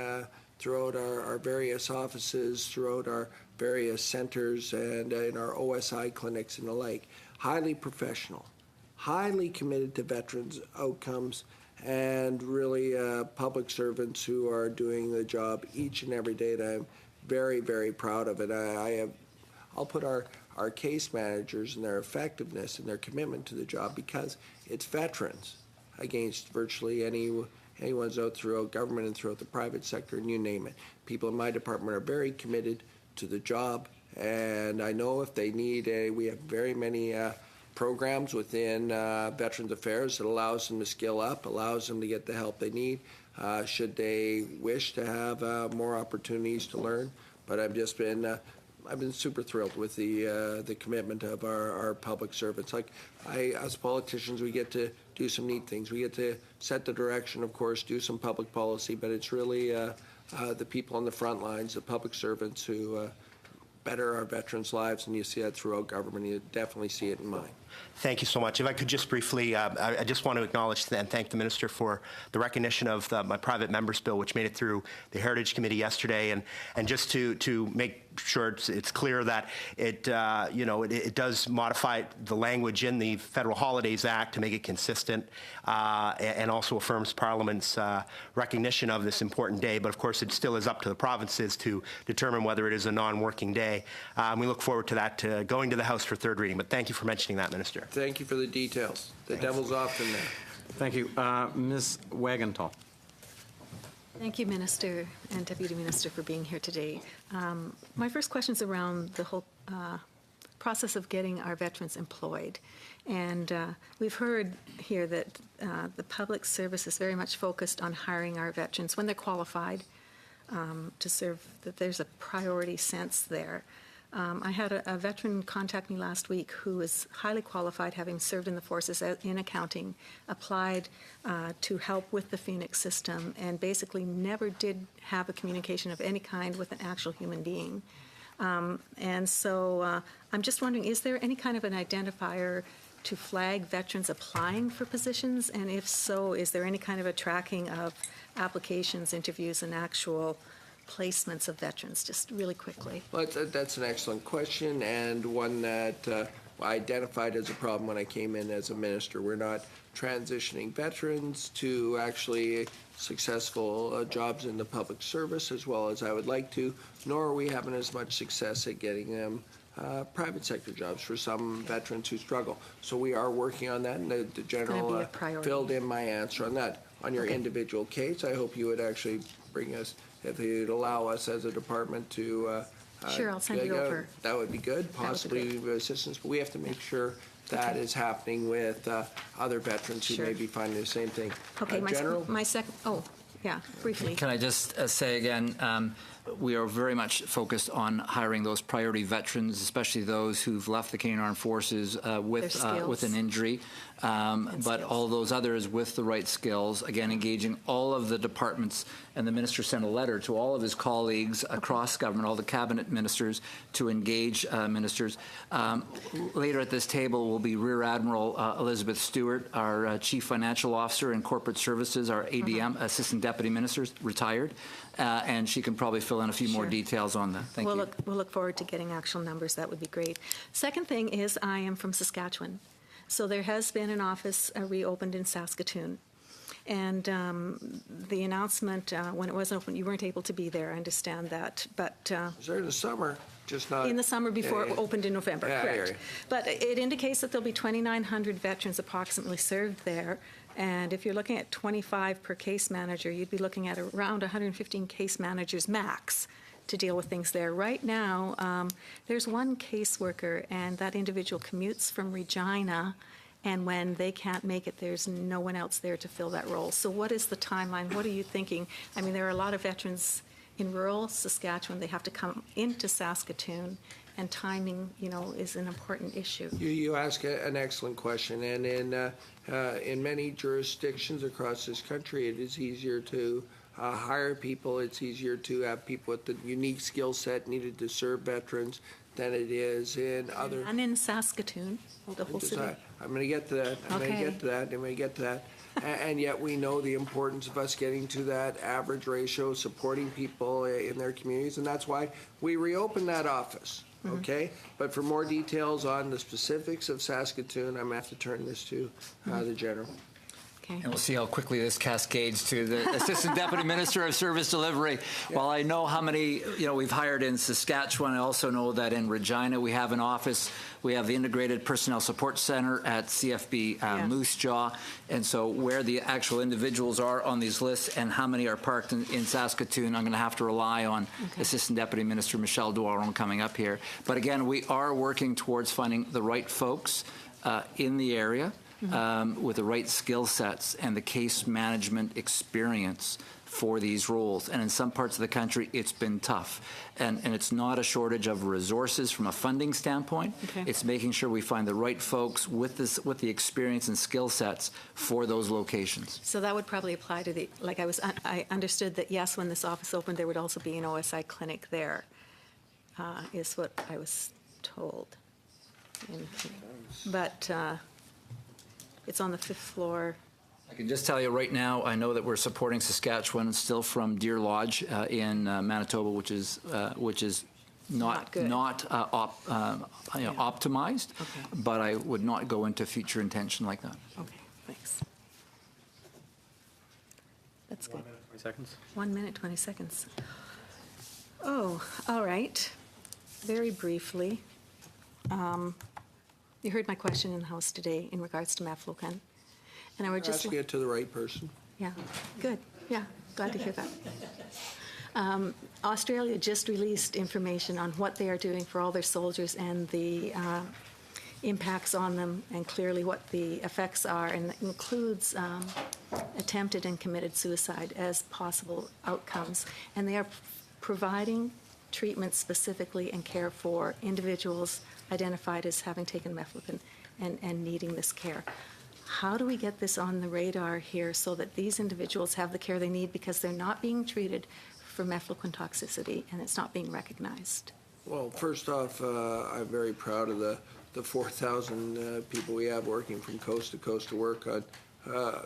throughout our various offices, throughout our various centers, and in our OSI clinics and the like. Highly professional, highly committed to veterans' outcomes, and really public servants who are doing the job each and every day that I'm very, very proud of it. I'll put our case managers and their effectiveness and their commitment to the job, because it's veterans against virtually anyone's out throughout government and throughout the private sector, and you name it. People in my department are very committed to the job, and I know if they need we have very many programs within Veterans Affairs that allows them to skill up, allows them to get the help they need, should they wish to have more opportunities to learn. But I've been super thrilled with the commitment of our public servants. Like as politicians, we get to do some neat things. We get to set the direction, of course, do some public policy, but it's really the people on the front lines, the public servants who better our veterans' lives, and you see that throughout government. You definitely see it in mine. Thank you so much. If I could just briefly, I just want to acknowledge and thank the Minister for the recognition of my private member's bill, which made it through the Heritage Committee yesterday, and just to make sure it's clear that it does modify the language in the Federal Holidays Act to make it consistent, and also affirms Parliament's recognition of this important day. But of course, it still is up to the provinces to determine whether it is a non-working day. We look forward to that going to the House for third reading. But thank you for mentioning that, Minister. Thank you for the details. The devil's often there. Thank you. Ms. Wagenthal. Thank you, Minister and Deputy Minister, for being here today. My first question is around the whole process of getting our veterans employed. And we've heard here that the public service is very much focused on hiring our veterans when they're qualified to serve, that there's a priority sense there. I had a veteran contact me last week who is highly qualified, having served in the forces in accounting, applied to help with the Phoenix system, and basically never did have a communication of any kind with an actual human being. And so I'm just wondering, is there any kind of an identifier to flag veterans applying for positions? And if so, is there any kind of a tracking of applications, interviews, and actual placements of veterans? Just really quickly. Well, that's an excellent question, and one that I identified as a problem when I came in as a minister. We're not transitioning veterans to actually successful jobs in the public service as well as I would like to, nor are we having as much success at getting them private sector jobs for some veterans who struggle. So we are working on that, and the general filled in my answer on that. On your individual case, I hope you would actually bring us, if you'd allow us as a department to Sure, I'll send you over. That would be good, possibly assistance, but we have to make sure that is happening with other veterans who may be finding the same thing. Okay, General? my second, yeah, briefly. Can I just say again, we are very much focused on hiring those priority veterans, especially those who've left the Canadian Armed Forces with an injury, but all those others with the right skills. Again, engaging all of the departments, and the minister sent a letter to all of his colleagues across government, all the cabinet ministers, to engage ministers. Later at this table will be Rear Admiral Elizabeth Stewart, our Chief Financial Officer in Corporate Services, our ADM, Assistant Deputy Minister, retired, and she can probably fill in a few more details on that. Thank you. We'll look forward to getting actual numbers. That would be great. Second thing is I am from Saskatchewan. So there has been an office reopened in Saskatoon. And the announcement, when it was open, you weren't able to be there. I understand that. But It was there in the summer, just not... in the summer before it opened in November, Yeah, I hear correct. you. But it indicates that there'll be 2,900 veterans approximately served there. And if you're looking at 25 per case manager, you'd be looking at around 115 case managers max to deal with things there. Right now, there's one caseworker, and that individual commutes from Regina, and when they can't make it, there's no one else there to fill that role. So what is the timeline? What are you thinking? I mean, there are a lot of veterans in rural Saskatchewan. They have to come into Saskatoon, and timing, is an important issue. You ask an excellent question, and in many jurisdictions across this country, it is easier to hire people. It's easier to have people with the unique skill set needed to serve veterans than it is in other... And in Saskatoon, the whole city. I'm going to get to that. I'm going to get to that. And yet we know the importance of us getting to that average ratio, supporting people in their communities, and that's why we reopened that office. Okay, but for more details on the specifics of Saskatoon, I'm going to have to turn this to the General. Okay. And we'll see how quickly this cascades to the Assistant Deputy Minister of Service Delivery. While I know how many we've hired in Saskatchewan, I also know that in Regina we have an office. We have the Integrated Personnel Support Center at CFB Moose Jaw. And so where the actual individuals are on these lists and how many are parked in Saskatoon, I'm going to have to rely on Assistant Deputy Minister Michelle Duaron coming up here. But again, we are working towards finding the right folks in the area. With the right skill sets and the case management experience for these roles. And in some parts of the country, it's been tough. And it's not a shortage of resources from a funding standpoint. It's making sure we find the right folks with the experience and skill sets for those locations. So that would probably apply to I understood that, yes, when this office opened, there would also be an OSI clinic there, is what I was told. But it's on the 5th floor. I can just tell you right now, I know that we're supporting Saskatchewan still from Deer Lodge in Manitoba, which is not optimized. But I would not go into future intention like that. Okay, thanks. That's good. 1 minute, 20 seconds. 1 minute, 20 seconds. Oh, all right. Very briefly. You heard my question in the House today in regards to Mafloquin. And I would just... Ask it to the right person. Yeah, good. Yeah, glad to hear that. Australia just released information on what they are doing for all their soldiers and the impacts on them, and clearly what the effects are, and that includes attempted and committed suicide as possible outcomes. And they are providing treatment specifically and care for individuals identified as having taken mefloquine and needing this care. How do we get this on the radar here so that these individuals have the care they need, because they're not being treated for mefloquine toxicity and it's not being recognized? Well, first off, I'm very proud of the the 4,000 people we have working from coast to coast to work on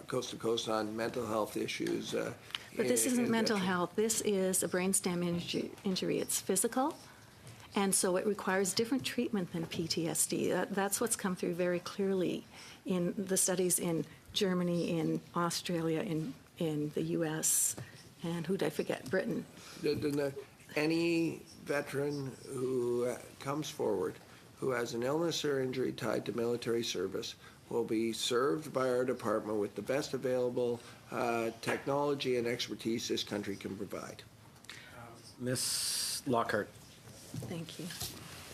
coast to coast on mental health issues. But this isn't mental veteran- health. This is a brainstem injury. It's physical, and so it requires different treatment than PTSD. That's what's come through very clearly in the studies in Germany, in Australia, in the U.S., and who did I forget? Britain. Any veteran who comes forward who has an illness or injury tied to military service will be served by our department with the best available technology and expertise this country can provide. Ms. Lockhart. Thank you.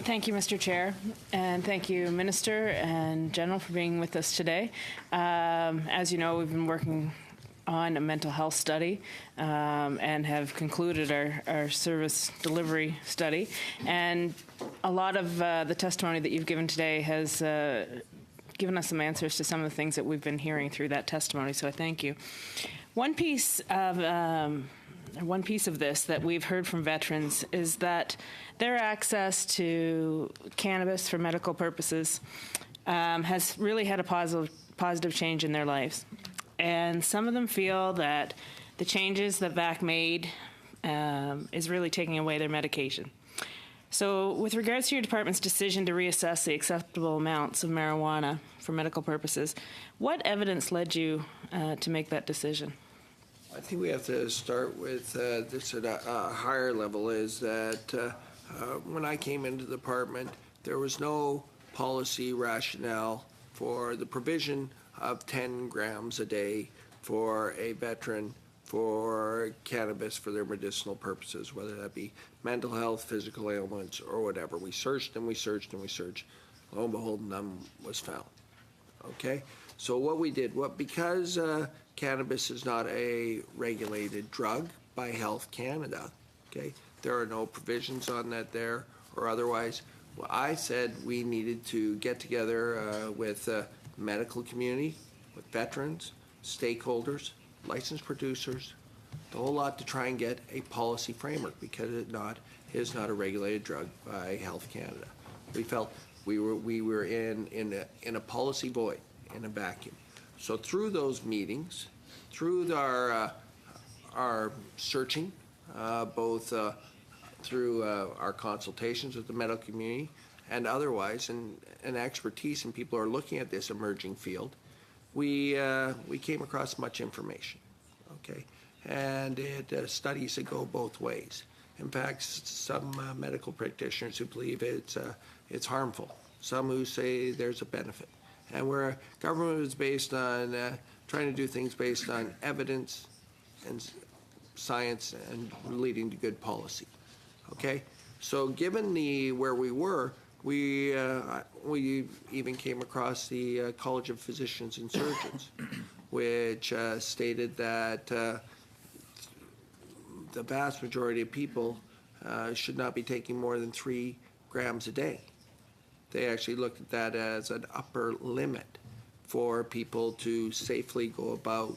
Thank you, Mr. Chair, and thank you, Minister and General, for being with us today. As you know, we've been working on a mental health study and have concluded our service delivery study. And a lot of the testimony that you've given today has given us some answers to some of the things that we've been hearing through that testimony, so I thank you. One piece of this that we've heard from veterans is that their access to cannabis for medical purposes has really had a positive change in their lives. And some of them feel that the changes that VAC made is really taking away their medication. So with regards to your department's decision to reassess the acceptable amounts of marijuana for medical purposes, what evidence led you to make that decision? I think we have to start with this at a higher level, is that when I came into the department, there was no policy rationale for the provision of 10 grams a day for a veteran for cannabis for their medicinal purposes, whether that be mental health, physical ailments, or whatever. We searched and we searched and we searched. Lo and behold, none was found. Okay? So what we did, because cannabis is not a regulated drug by Health Canada, okay, there are no provisions on that there or otherwise. Well, I said we needed to get together with the medical community, with veterans, stakeholders, licensed producers, the whole lot, to try and get a policy framework, because it is not a regulated drug by Health Canada. We felt we were in a policy void, in a vacuum. So through those meetings, through our searching, both through our consultations with the medical community and otherwise, and expertise, and people are looking at this emerging field, we came across much information, okay? And studies that go both ways. In fact, some medical practitioners who believe it's harmful, some who say there's a benefit. And where government is based on trying to do things based on evidence and science and leading to good policy, okay? So given where we were, we even came across the College of Physicians and Surgeons, which stated that the vast majority of people should not be taking more than 3 grams a day. They actually looked at that as an upper limit for people to safely go about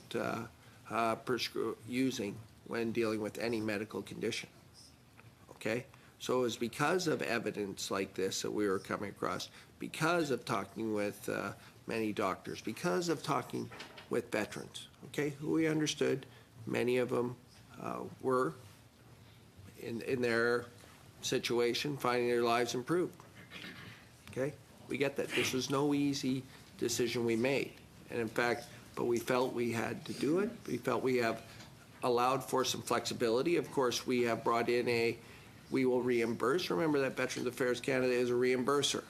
using when dealing with any medical condition, okay? So it was because of evidence like this that we were coming across, because of talking with many doctors, because of talking with veterans, okay, who we understood many of them were in their situation finding their lives improved, okay? We get that. This was no easy decision we made. And in fact, but we felt we had to do it. We felt we have allowed for some flexibility. Of course, we have brought in we will reimburse. Remember that Veterans Affairs Canada is a reimburser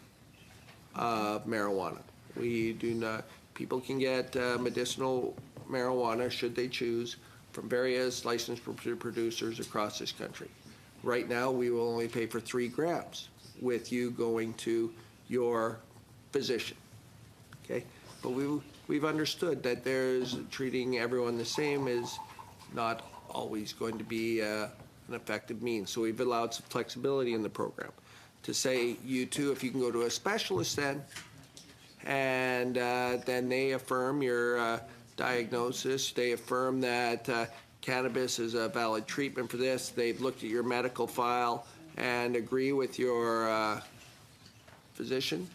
of marijuana. We do not, people can get medicinal marijuana, should they choose, from various licensed producers across this country. Right now, we will only pay for 3 grams with you going to your physician, okay? But we've understood that treating everyone the same is not always going to be an effective means. So we've allowed some flexibility in the program to say, you too, if you can go to a specialist then, and then they affirm your diagnosis, they affirm that cannabis is a valid treatment for this, they've looked at your medical file and agree with your physician,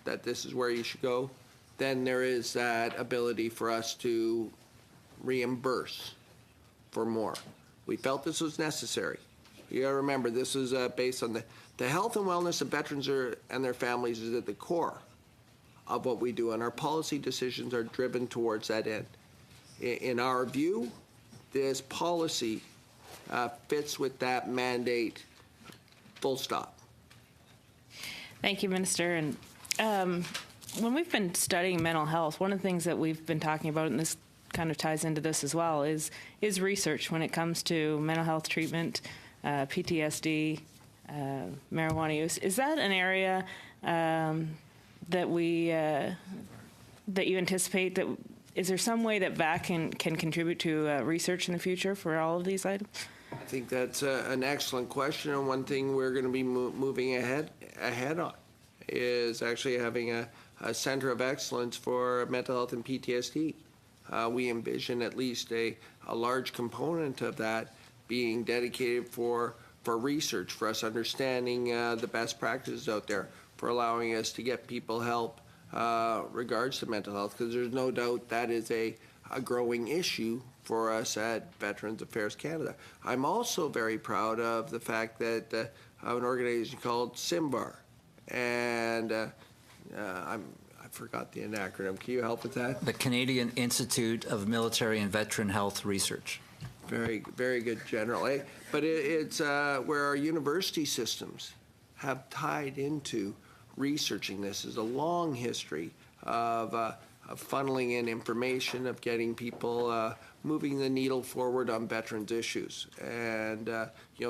that this is where you should go, then there is that ability for us to reimburse for more. We felt this was necessary. You got to remember, this is based on the health and wellness of veterans and their families is at the core of what we do, and our policy decisions are driven towards that end. In our view, this policy fits with that mandate, full stop. Thank you, Minister. And when we've been studying mental health, one of the things that we've been talking about, and this kind of ties into this as well, is research when it comes to mental health treatment, PTSD, marijuana use. Is that an area that you anticipate that? Is there some way that VAC can contribute to research in the future for all of these items? I think that's an excellent question, and one thing we're going to be moving ahead on is actually having a center of excellence for mental health and PTSD. We envision at least a large component of that being dedicated for research, for us understanding the best practices out there, for allowing us to get people help regards to mental health, because there's no doubt that is a growing issue for us at Veterans Affairs Canada. I'm also very proud of the fact that an organization called CIMVAR, and I forgot the acronym. Can you help with that? The Canadian Institute of Military and Veteran Health Research. Very, very good, General. But it's where our university systems have tied into researching this. There's a long history of funneling in information, of getting people moving the needle forward on veterans issues. And,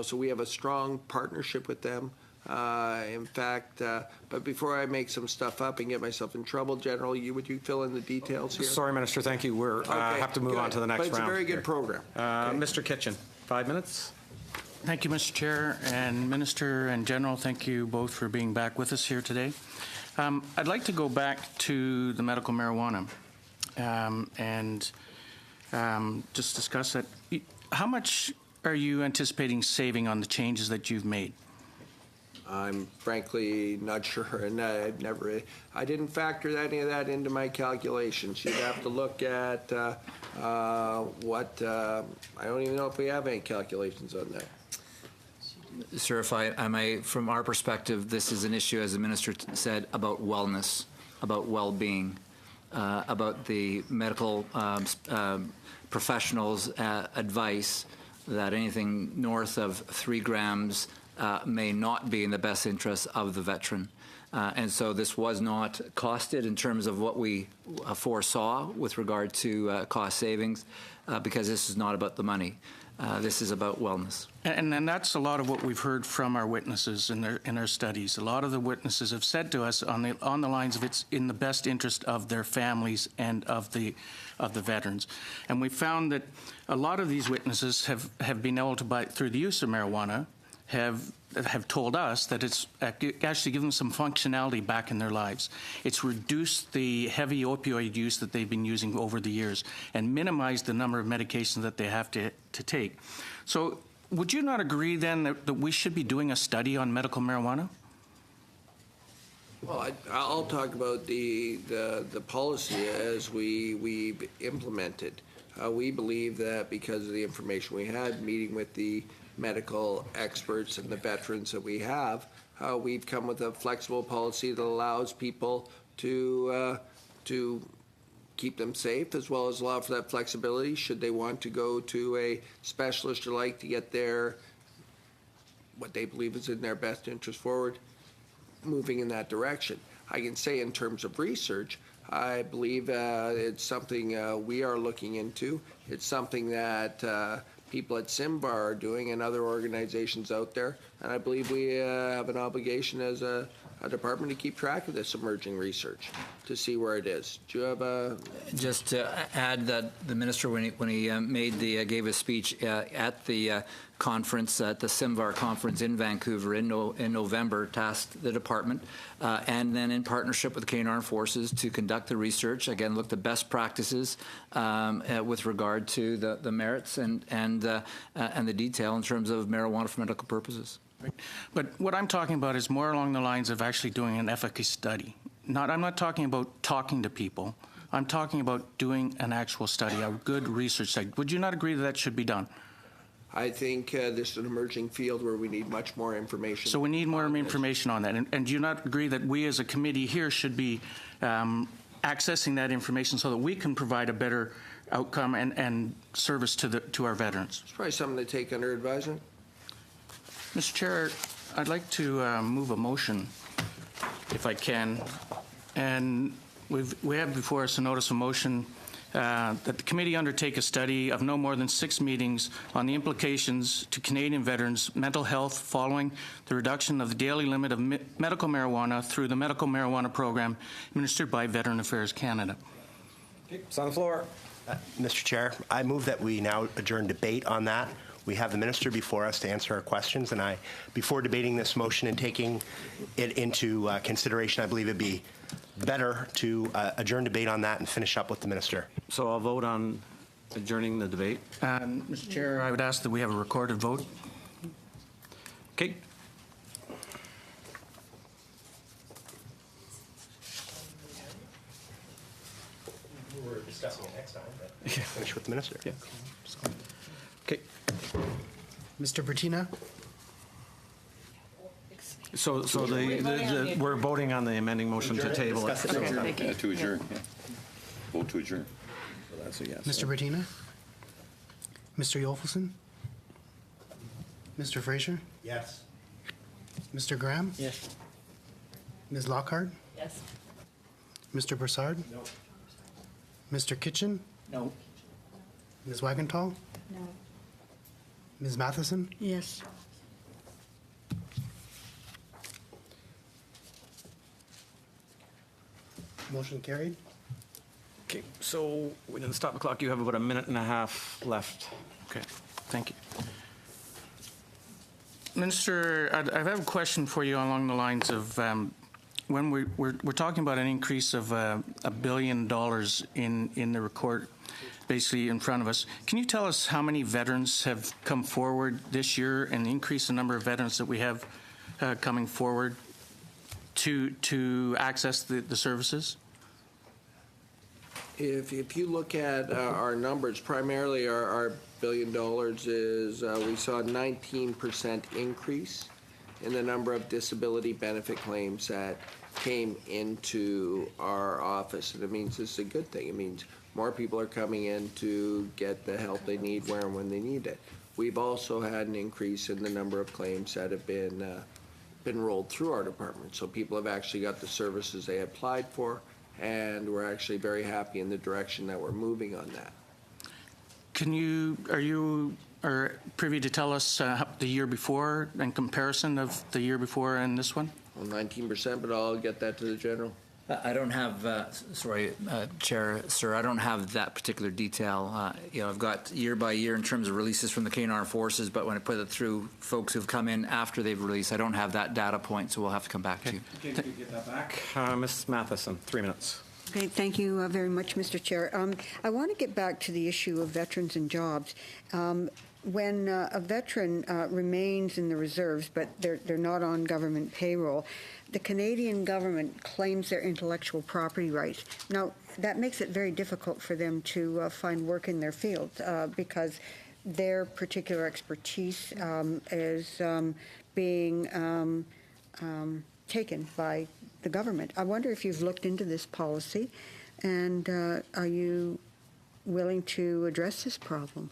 so we have a strong partnership with them. In fact, but before I make some stuff up and get myself in trouble, General, would you fill in the details here? Sorry, Minister, thank you. We're have to move on to the next round. But it's a very good program. Mr. Kitchen, 5 minutes. Thank you, Mr. Chair, and Minister and General, thank you both for being back with us here today. I'd like to go back to the medical marijuana and just discuss that. How much are you anticipating saving on the changes that you've made? I'm frankly not sure, and I didn't factor any of that into my calculations. You'd have to look at what, I don't even know if we have any calculations on that. Sir, if I may, from our perspective, this is an issue, as the Minister said, about wellness, about well-being, about the medical professionals' advice that anything north of 3 grams may not be in the best interest of the veteran. And so this was not costed in terms of what we foresaw with regard to cost savings, because this is not about the money. This is about wellness. And that's a lot of what we've heard from our witnesses in their studies. A lot of the witnesses have said to us on the lines of it's in the best interest of their families and of the veterans. And we found that a lot of these witnesses have been able to, through the use of marijuana, have told us that it's actually given them some functionality back in their lives. It's reduced the heavy opioid use that they've been using over the years and minimized the number of medications that they have to take. So would you not agree then that we should be doing a study on medical marijuana? Well, I'll talk about the policy as we've implemented. We believe that because of the information we had, meeting with the medical experts and the veterans that we have, we've come with a flexible policy that allows people to keep them safe, as well as allow for that flexibility should they want to go to a specialist or like to get what they believe is in their best interest forward, moving in that direction. I can say in terms of research, I believe it's something we are looking into. It's something that people at CIMVAR are doing and other organizations out there. And I believe we have an obligation as a department to keep track of this emerging research to see where it is. Do you have a... Just to add that the Minister, when he gave his speech at the conference, at the CIMVAR conference in Vancouver in November, tasked the department and then in partnership with the Canadian Armed Forces to conduct the research, again, look at best practices with regard to the merits and the detail in terms of marijuana for medical purposes. But what I'm talking about is more along the lines of actually doing an efficacy study. I'm not talking about talking to people. I'm talking about doing an actual study, a good research study. Would you not agree that that should be done? I think this is an emerging field where we need much more information. So we need more on this. information on that. And do you not agree that we as a committee here should be accessing that information so that we can provide a better outcome and service to our veterans? It's probably something to take under advisement. Mr. Chair, I'd like to move a motion, if I can. And we have before us a notice of motion that the committee undertake a study of no more than 6 meetings on the implications to Canadian veterans' mental health following the reduction of the daily limit of medical marijuana through the medical marijuana program administered by Veteran Affairs Canada. It's on the floor. Mr. Chair, I move that we now adjourn debate on that. We have the minister before us to answer our questions, and before debating this motion and taking it into consideration, I believe it'd be better to adjourn debate on that and finish up with the minister. So I'll vote on adjourning the debate. Mr. Chair, I would ask that we have a recorded vote. Okay. We're discussing it next time, but finish with the minister. Yeah. Okay. Mr. Bertina? So we're voting on the amending motion to table it. To adjourn. Yeah. Vote to adjourn. So that's a yes. Mr. Bertina? Mr. Yolfelson? Mr. Fraser? Yes. Mr. Graham? Yes. Ms. Lockhart? Yes. Mr. Broussard? No. Mr. Kitchen? No. Ms. Wagenthal? No. Ms. Matheson? Yes. Motion carried. Okay, so we didn't stop the clock. You have about a minute and a half left. Okay, thank you. Minister, I have a question for you along the lines of when we're talking about an increase of $1 billion in the report, basically in front of us. Can you tell us how many veterans have come forward this year and increase the number of veterans that we have coming forward to access the services? If you look at our numbers, primarily our $1 billion is we saw a 19% increase in the number of disability benefit claims that came into our office. And it means this is a good thing. It means more people are coming in to get the help they need where and when they need it. We've also had an increase in the number of claims that have been rolled through our department. So people have actually got the services they applied for, and we're actually very happy in the direction that we're moving on that. Are you privy to tell us the year before in comparison of the year before and this one? Well, 19%, but I'll get that to the general. I don't have, Chair, sir, I don't have that particular detail. I've got year by year in terms of releases from the Canadian Armed Forces, but when I put it through folks who've come in after they've released, I don't have that data point, so we'll have to come back to you. Okay, can you get that back? Ms. Matheson, 3 minutes. Okay, thank you very much, Mr. Chair. I want to get back to the issue of veterans and jobs. When a veteran remains in the reserves, but they're not on government payroll, the Canadian government claims their intellectual property rights. Now, that makes it very difficult for them to find work in their field because their particular expertise is being taken by the government. I wonder if you've looked into this policy, and are you willing to address this problem?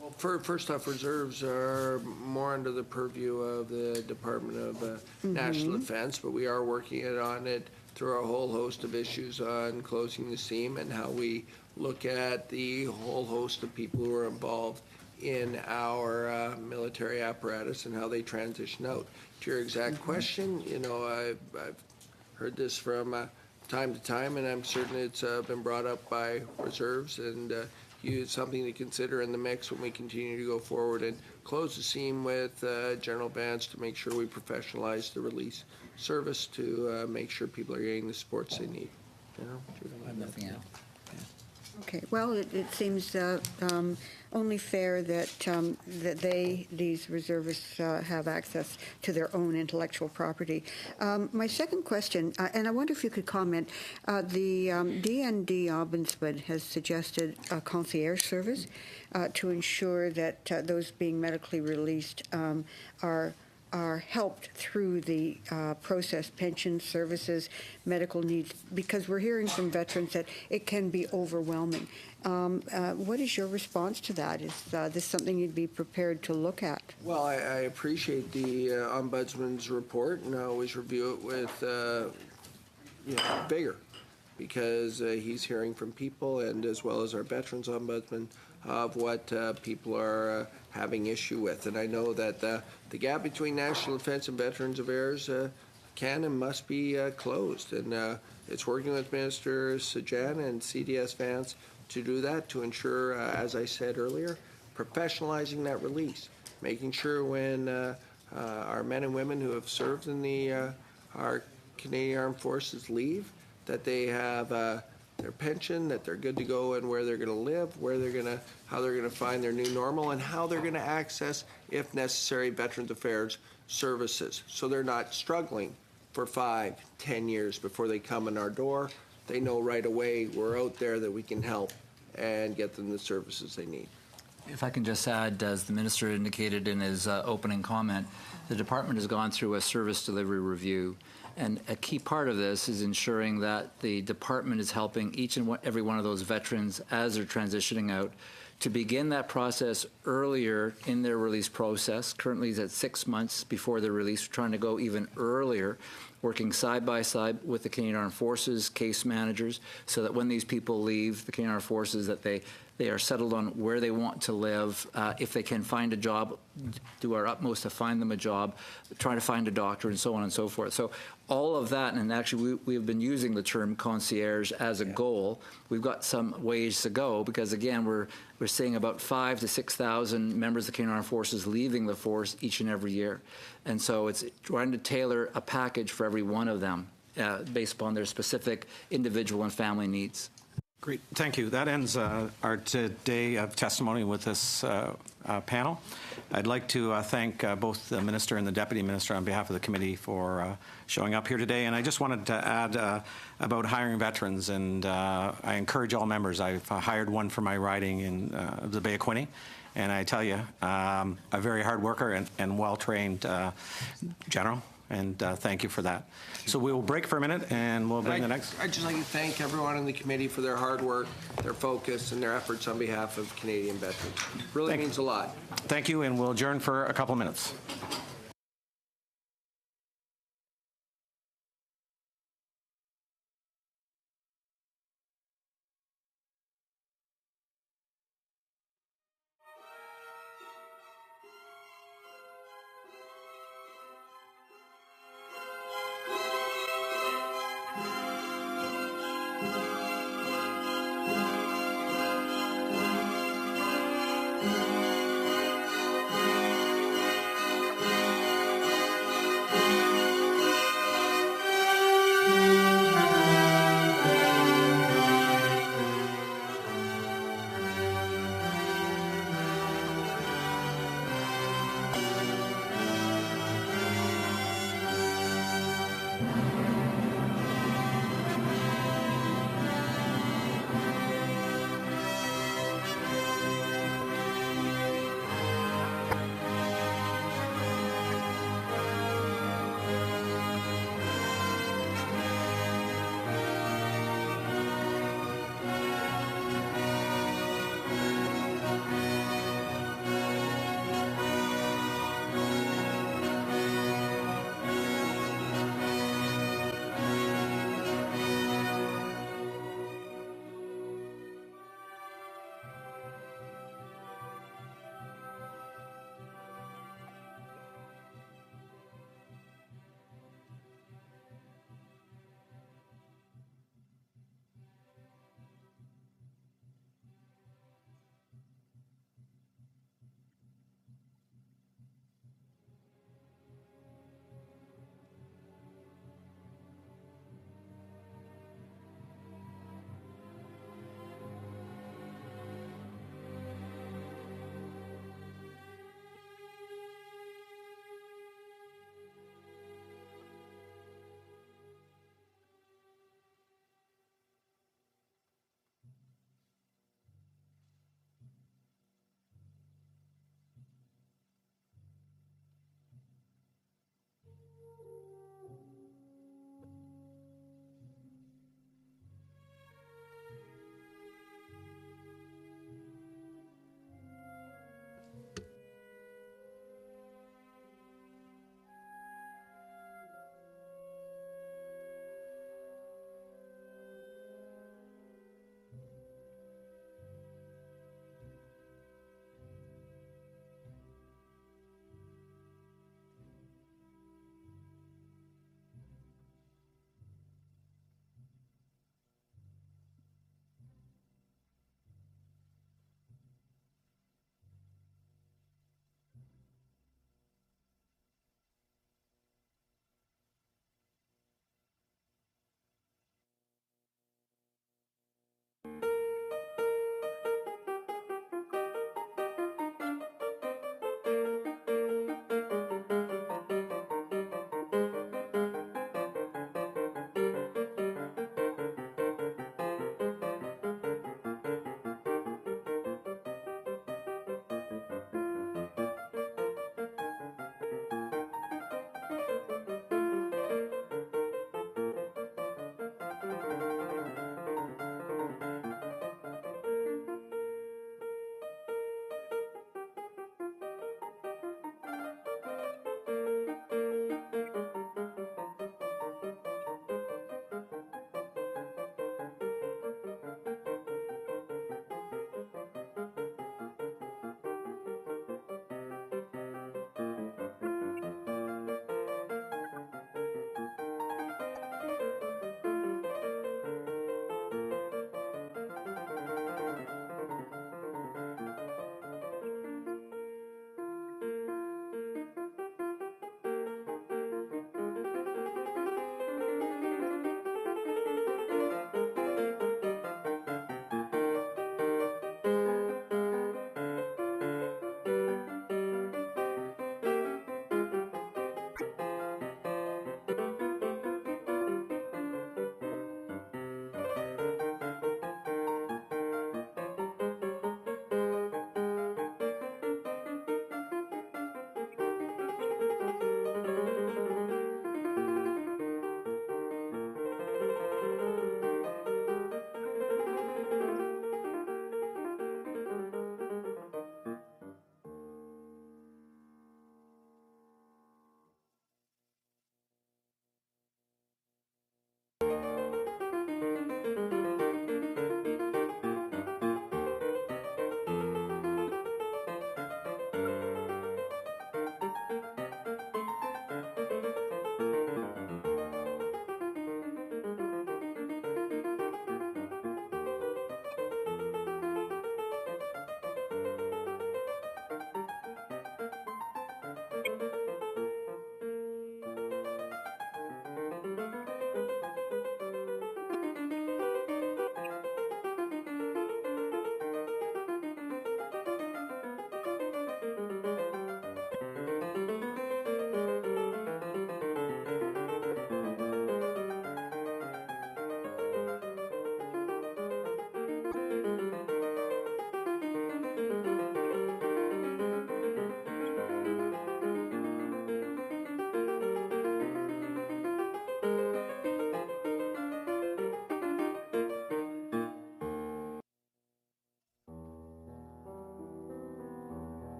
Well, first off, reserves are more under the purview of the Department of National Defense, but we are working on it through a whole host of issues on closing the seam and how we look at the whole host of people who are involved in our military apparatus and how they transition out. To your exact question, I've heard this from time to time, and I'm certain it's been brought up by reserves, and it's something to consider in the mix when we continue to go forward and close the seam with General Vance to make sure we professionalize the release service to make sure people are getting the supports they need. I have nothing else. Okay. Well, it seems only fair that these reservists have access to their own intellectual property. My second question, and I wonder if you could comment, the DND Ombudsman has suggested a concierge service to ensure that those being medically released are helped through the process, pension services, medical needs, because we're hearing from veterans that it can be overwhelming. What is your response to that? Is this something you'd be prepared to look at? Well, I appreciate the Ombudsman's report, and I always review it with vigor, because he's hearing from people, and as well as our Veterans Ombudsman, of what people are having issue with. And I know that the gap between National Defense and Veterans Affairs can and must be closed. And it's working with Minister Sajan and CDS Vance to do that, to ensure, as I said earlier, professionalizing that release, making sure when our men and women who have served in our Canadian Armed Forces leave, that they have their pension, that they're good to go, and where they're going to live, how they're going to find their new normal, and how they're going to access, if necessary, Veterans Affairs services. So they're not struggling for 5, 10 years before they come in our door. They know right away we're out there, that we can help and get them the services they need. If I can just add, as the minister indicated in his opening comment, the department has gone through a service delivery review. And a key part of this is ensuring that the department is helping each and every one of those veterans as they're transitioning out to begin that process earlier in their release process. Currently, it's at 6 months before their release. We're trying to go even earlier, working side by side with the Canadian Armed Forces case managers, so that when these people leave the Canadian Armed Forces, that they are settled on where they want to live. If they can find a job, do our utmost to find them a job, try to find a doctor, and so on and so forth. So all of that, and actually we have been using the term concierge as a goal. We've got some ways to go, because again, we're seeing about 5,000 to 6,000 members of the Canadian Armed Forces leaving the force each and every year. And so it's trying to tailor a package for every one of them based upon their specific individual and family needs. Great. Thank you. That ends our day of testimony with this panel. I'd like to thank both the Minister and the Deputy Minister on behalf of the committee for showing up here today. And I just wanted to add about hiring veterans, and I encourage all members. I've hired one for my riding in the Bay of Quinte, and I tell you, a very hard worker and well-trained general. And thank you for that. So we will break for a minute, and we'll bring the next. I'd just like to thank everyone in the committee for their hard work, their focus, and their efforts on behalf of Canadian veterans. Really means a lot. Thank you, and we'll adjourn for a couple minutes.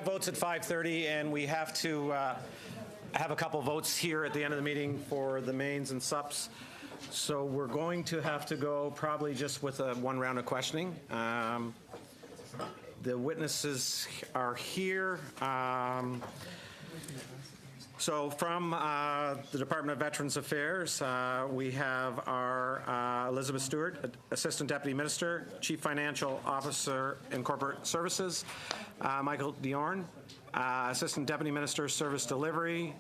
have votes at 5:30, and we have to have a couple votes here at the end of the meeting for the mains and sups. So we're going to have to go probably just with one round of questioning. The witnesses are here. So from the Department of Veterans Affairs, we have our Elizabeth Stewart, Assistant Deputy Minister, Chief Financial Officer in Corporate Services, Michael Diorn, Assistant Deputy Minister, Service Delivery,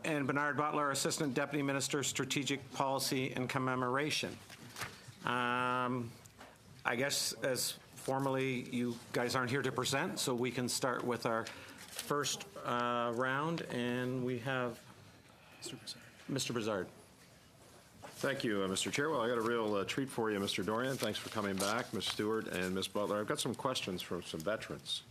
and Bernard Butler, Assistant Deputy Minister, Strategic Policy and Commemoration. I guess as formally you guys aren't here to present, so we can start with our first round, and we have Mr. Brizard. Thank you, Mr. Chair. Well, I got a real treat for you, Mr. Dorian. Thanks for coming back, Ms. Stewart and Ms. Butler. I've got some questions from some veterans.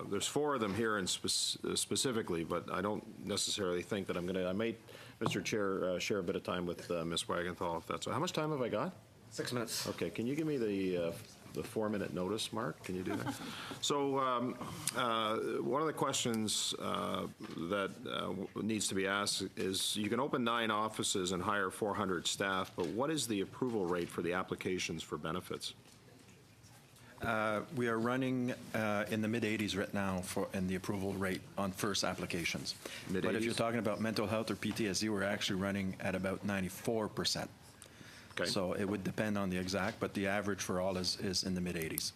There's 4 of them here in specifically, but I don't necessarily think that I might, Mr. Chair, share a bit of time with Ms. Wagenthal, if that's, how much time have I got? 6 minutes. Okay, can you give me the 4-minute notice, Mark? Can you do that? So one of the questions that needs to be asked is, you can open 9 offices and hire 400 staff, but what is the approval rate for the applications for benefits? We are running in the mid-80s right now in the approval rate on first applications. Mid-80s? But if you're talking about mental health or PTSD, we're actually running at about 94%. Okay. So it would depend on the exact, but the average for all is in the mid-80s.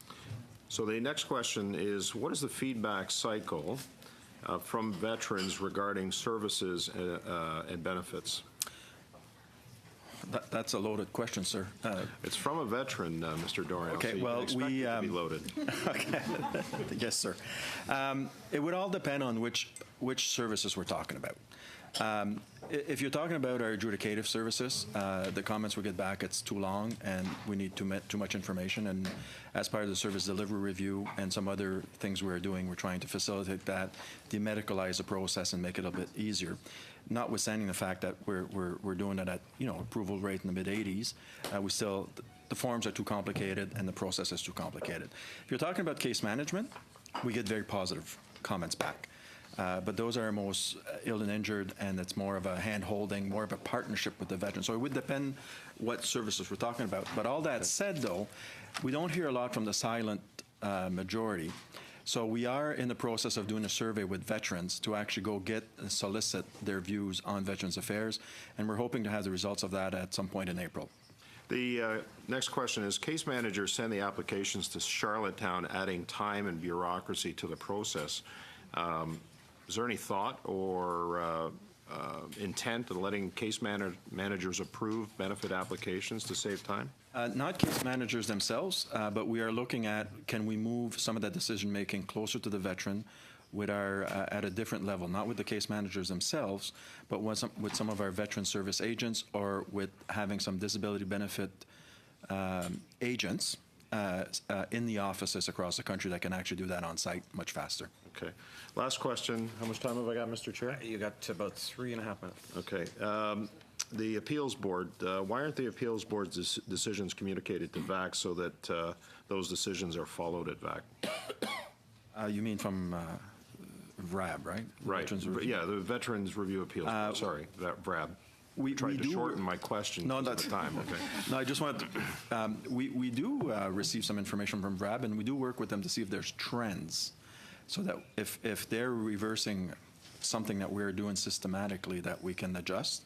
So the next question is, what is the feedback cycle from veterans regarding services and benefits? That's a loaded question, sir. It's from a veteran, Mr. Dorian. Okay, so you well, can expect it to be loaded. Okay. Yes, sir. It would all depend on which services we're talking about. If you're talking about our adjudicative services, the comments we get back, it's too long and we need too much information. And as part of the service delivery review and some other things we're doing, we're trying to facilitate that, demedicalize the process and make it a bit easier. Notwithstanding the fact that we're doing it at approval rate in the mid-80s, we still the forms are too complicated and the process is too complicated. If you're talking about case management, we get very positive comments back. But those are most ill and injured, and it's more of a hand-holding, more of a partnership with the veteran. So it would depend what services we're talking about. But all that said, though, we don't hear a lot from the silent majority. So we are in the process of doing a survey with veterans to actually go get and solicit their views on Veterans Affairs, and we're hoping to have the results of that at some point in April. The next question is, case managers send the applications to Charlottetown, adding time and bureaucracy to the process. Is there any thought or intent in letting case managers approve benefit applications to save time? Not case managers themselves, but we are looking at, can we move some of that decision-making closer to the veteran with at a different level, not with the case managers themselves, but with some of our veteran service agents, or with having some disability benefit agents in the offices across the country that can actually do that on site much faster. Okay. Last question. How much time have I got, Mr. Chair? You got about 3.5 minutes. Okay. The appeals board, why aren't the appeals board's decisions communicated to VAC so that those decisions are followed at VAC? You mean from VRAB, right? Right. Yeah, the Veterans Review Appeals Board. Sorry, VRAB. We tried to shorten my question. No, that's the time. Okay. No, I just want to. We do receive some information from VRAB, and we do work with them to see if there's trends, so that if they're reversing something that we're doing systematically, that we can adjust.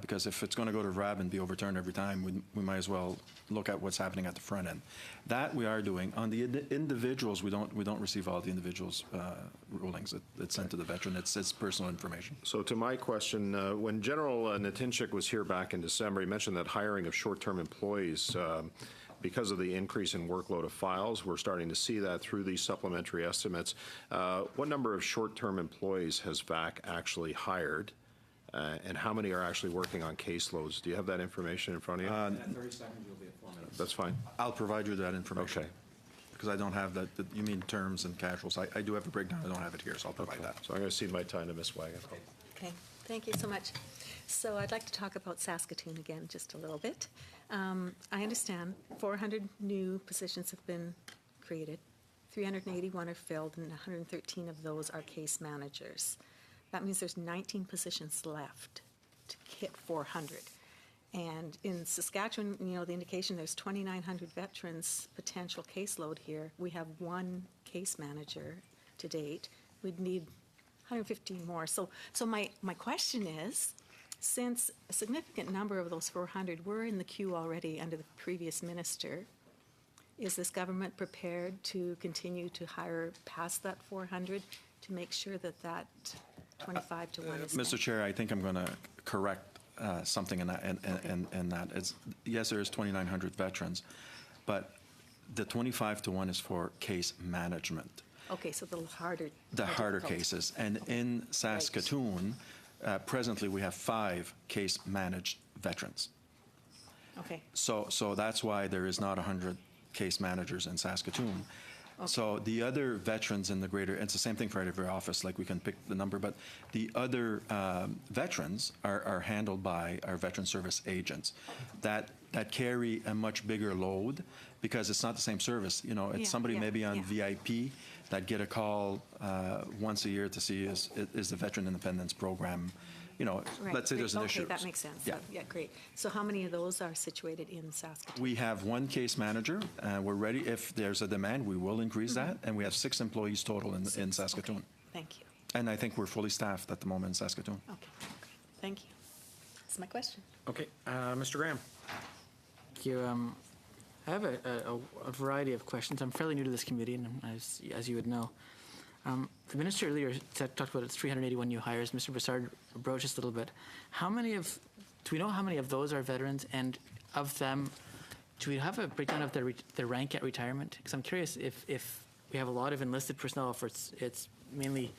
Because if it's going to go to VRAB and be overturned every time, we might as well look at what's happening at the front end. That we are doing. On the individuals, we don't receive all the individuals' rulings. It's sent to the veteran. It's personal information. So to my question, when General Natinchik was here back in December, he mentioned that hiring of short-term employees, because of the increase in workload of files, we're starting to see that through these supplementary estimates. What number of short-term employees has VAC actually hired? And how many are actually working on caseloads? Do you have that information in front of you? 30 seconds, you'll be at 4 minutes. That's fine. I'll provide you that information. Okay. Because I don't have that. You mean terms and casuals. I do have a breakdown. I don't have it here, so I'll provide that. So I'm going to cede my time to Ms. Wagenthal. Okay, thank you so much. So I'd like to talk about Saskatoon again just a little bit. I understand 400 new positions have been created, 381 are filled, and 113 of those are case managers. That means there's 19 positions left to hit 400. And in Saskatchewan, the indication there's 2,900 veterans potential caseload here. We have one case manager to date. We'd need 115 more. So my question is, since a significant number of those 400 were in the queue already under the previous minister, is this government prepared to continue to hire past that 400 to make sure that 25 to 1 is Mr. met? Chair, I think I'm going to correct something in that. And that is, yes, there is 2,900 veterans, but the 25 to 1 is for case management. Okay, so the harder. The harder difficult. cases. And in Saskatoon, presently we have 5 case managed veterans. Okay. So that's why there is not 100 case managers in Saskatoon. Okay. So the other veterans in the greater, it's the same thing for every office, like we can pick the number, but the other veterans are handled by our veteran service agents that carry a much bigger load because it's not the same service. It's somebody maybe on VIP that get a call once a year to see is the Veteran Independence Program. Right, Let's say there's an issue. Okay, that makes sense. Yeah. Great. So how many of those are situated in Saskatoon? We have 1 case manager. We're ready. If there's a demand, we will increase that. And we have 6 employees total in Saskatoon. Okay, thank you. And I think we're fully staffed at the moment in Saskatoon. Okay, thank you. That's my question. Okay, Mr. Graham. Thank you. I have a variety of questions. I'm fairly new to this committee, and as you would know. The minister earlier talked about its 381 new hires. Mr. Broussard broached this a little bit. Do we know how many of those are veterans? And of them, do we have a breakdown of their rank at retirement? Because I'm curious if we have a lot of enlisted personnel, if it's mainly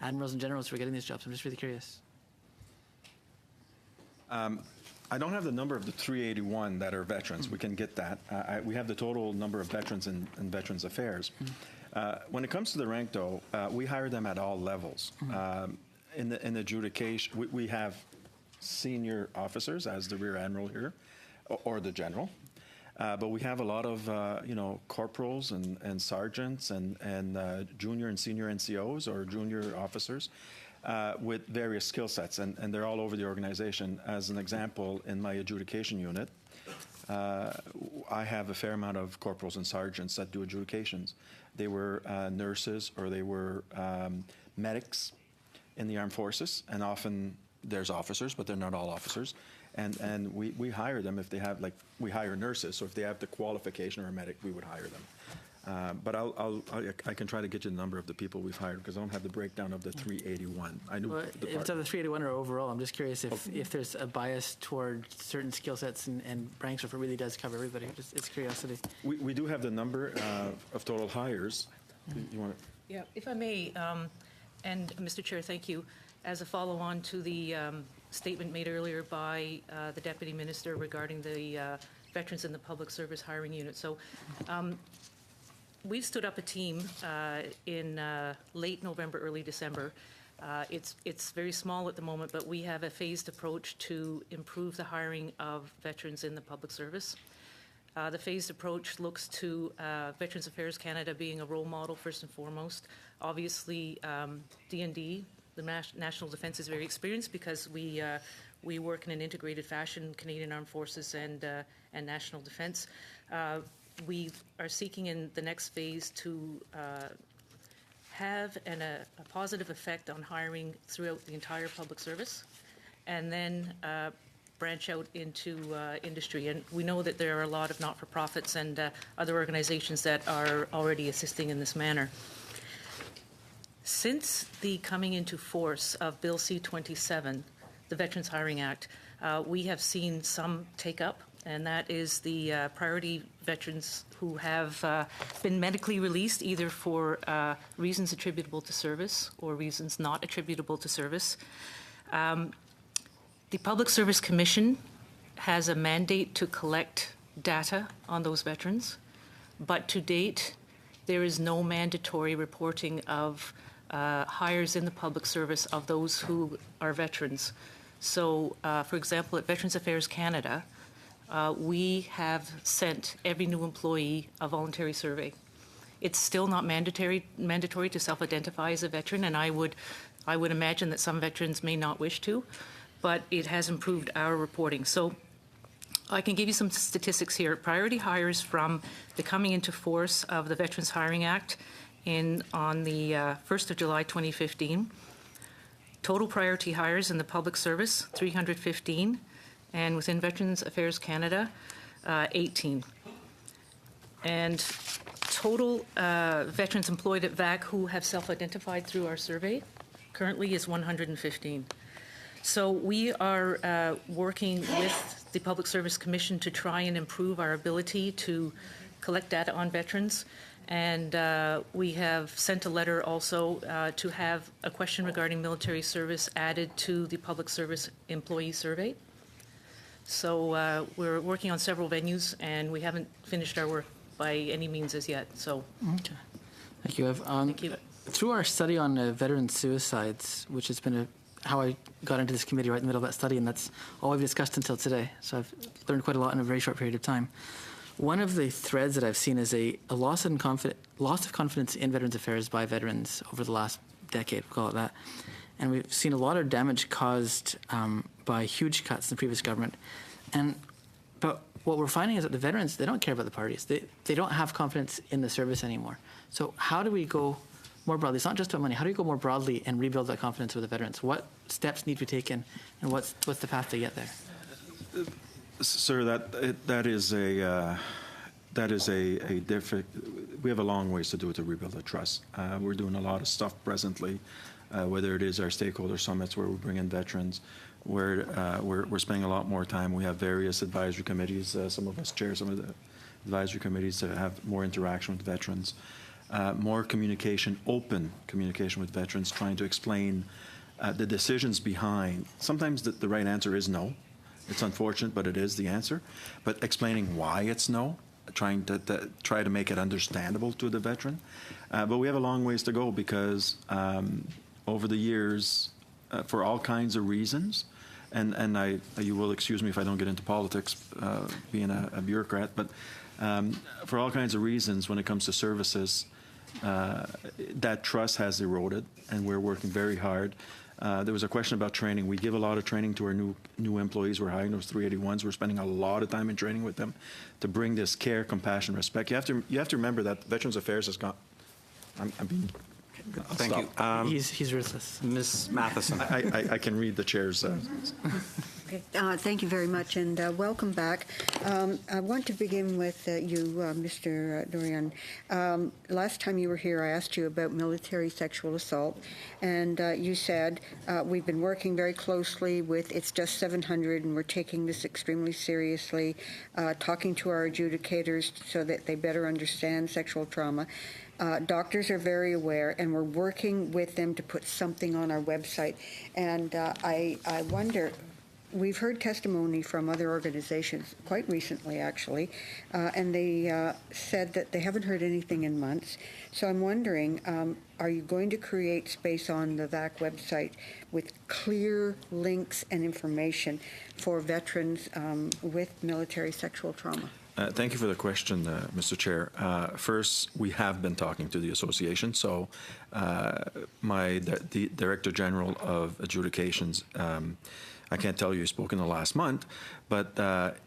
admirals and generals who are getting these jobs. I'm just really curious. I don't have the number of the 381 that are veterans. We can get that. We have the total number of veterans in Veterans Affairs. When it comes to the rank, though, we hire them at all levels. In adjudication, we have senior officers, as the Rear Admiral here, or the General. But we have a lot of, corporals and sergeants and junior and senior NCOs or junior officers with various skill sets, and they're all over the organization. As an example, in my adjudication unit, I have a fair amount of corporals and sergeants that do adjudications. They were nurses or they were medics in the armed forces, and often there's officers, but they're not all officers. And we hire them if they have, we hire nurses, so if they have the qualification or a medic, we would hire them. But I can try to get you the number of the people we've hired because I don't have the breakdown of the 381. I knew If it's of the 381 or overall, I'm just curious if there's a bias toward certain skill sets and ranks, or if it really does cover everybody. It's curiosity. We do have the number of total hires. You want to? Yeah, if I may, and Mr. Chair, thank you. As a follow-on to the statement made earlier by the Deputy Minister regarding the Veterans in the Public Service Hiring Unit. So we've stood up a team in late November, early December. It's very small at the moment, but we have a phased approach to improve the hiring of veterans in the public service. The phased approach looks to Veterans Affairs Canada being a role model first and foremost. Obviously, D&D, the National Defence, is very experienced because we work in an integrated fashion, Canadian Armed Forces and National Defence. We are seeking in the next phase to have a positive effect on hiring throughout the entire public service, and then branch out into industry. And we know that there are a lot of not-for-profits and other organizations that are already assisting in this manner. Since the coming into force of Bill C-27, the Veterans Hiring Act, we have seen some take-up, and that is the priority veterans who have been medically released either for reasons attributable to service or reasons not attributable to service. The Public Service Commission has a mandate to collect data on those veterans, but to date, there is no mandatory reporting of hires in the public service of those who are veterans. So, for example, at Veterans Affairs Canada, we have sent every new employee a voluntary survey. It's still not mandatory to self-identify as a veteran, and I would imagine that some veterans may not wish to, but it has improved our reporting. So I can give you some statistics here. Priority hires from the coming into force of the Veterans Hiring Act on the 1st of July 2015. Total priority hires in the public service, 315, and within Veterans Affairs Canada, 18. And total veterans employed at VAC who have self-identified through our survey currently is 115. So we are working with the Public Service Commission to try and improve our ability to collect data on veterans. And we have sent a letter also to have a question regarding military service added to the Public Service Employee Survey. So we're working on several venues, and we haven't finished our work by any means as yet. So, okay. Thank you, Ev. Thank you. Through our study on veteran suicides, which has been how I got into this committee right in the middle of that study, and that's all we've discussed until today. So I've learned quite a lot in a very short period of time. One of the threads that I've seen is a loss of confidence in Veterans Affairs by veterans over the last decade, we'll call it that. And we've seen a lot of damage caused by huge cuts in the previous government. But what we're finding is that the veterans, they don't care about the parties. They don't have confidence in the service anymore. So how do we go more broadly? It's not just about money. How do we go more broadly and rebuild that confidence with the veterans? What steps need to be taken, and what's the path to get there? Sir, that is a different. We have a long ways to do to rebuild the trust. We're doing a lot of stuff presently, whether it is our stakeholder summits where we bring in veterans, where we're spending a lot more time. We have various advisory committees. Some of us chair some of the advisory committees to have more interaction with veterans, more communication, open communication with veterans, trying to explain the decisions behind. Sometimes the right answer is no. It's unfortunate, but it is the answer. But explaining why it's no, trying to make it understandable to the veteran. But we have a long ways to go because over the years, for all kinds of reasons, and you will excuse me if I don't get into politics, being a bureaucrat, but for all kinds of reasons, when it comes to services, that trust has eroded, and we're working very hard. There was a question about training. We give a lot of training to our new employees. We're hiring those 381s. We're spending a lot of time in training with them to bring this care, compassion, respect. You have to remember that Veterans Affairs has gone. I'm being. Thank you. He's ruthless. Ms. Matheson. I can read the chair's. Okay. Thank you very much, and welcome back. I want to begin with you, Mr. Dorian. Last time you were here, I asked you about military sexual assault, and you said, we've been working very closely with It's Just 700, and we're taking this extremely seriously, talking to our adjudicators so that they better understand sexual trauma. Doctors are very aware, and we're working with them to put something on our website. And I wonder, we've heard testimony from other organizations quite recently, actually, and they said that they haven't heard anything in months. So I'm wondering, are you going to create space on the VAC website with clear links and information for veterans with military sexual trauma? Thank you for the question, Mr. Chair. First, we have been talking to the association. So the Director General of Adjudications, I can't tell you he spoke in the last month, but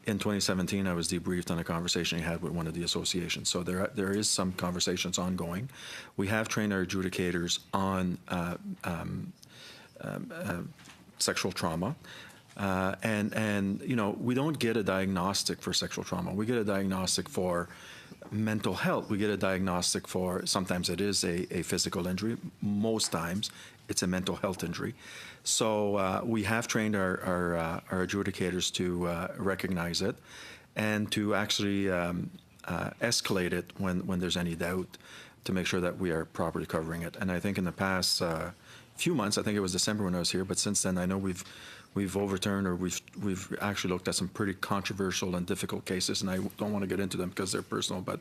in 2017 I was debriefed on a conversation he had with one of the associations. So there is some conversations ongoing. We have trained our adjudicators on sexual trauma. And you know, we don't get a diagnostic for sexual trauma. We get a diagnostic for mental health. We get a diagnostic for, sometimes it is a physical injury. Most times it's a mental health injury. So we have trained our adjudicators to recognize it and to actually escalate it when there's any doubt, to make sure that we are properly covering it. And I think in the past few months, I think it was December when I was here, but since then I know we've overturned, or we've actually looked at some pretty controversial and difficult cases, and I don't want to get into them because they're personal, but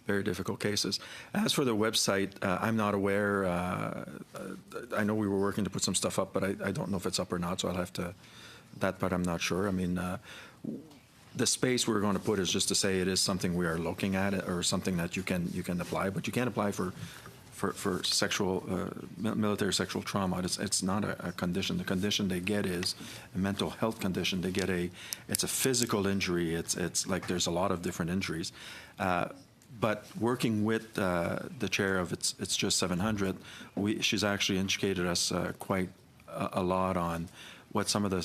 very difficult cases. As for the website, I'm not aware. I know we were working to put some stuff up, but I don't know if it's up or not, so I'll have to, that part I'm not sure. I mean, the space we're going to put is just to say it is something we are looking at, or something that you can apply, but you can't apply for sexual military sexual trauma. It's not a condition. The condition they get is a mental health condition. They get it's a physical injury. It's like there's a lot of different injuries. But working with the chair of It's Just 700, she's actually educated us quite a lot on what some of the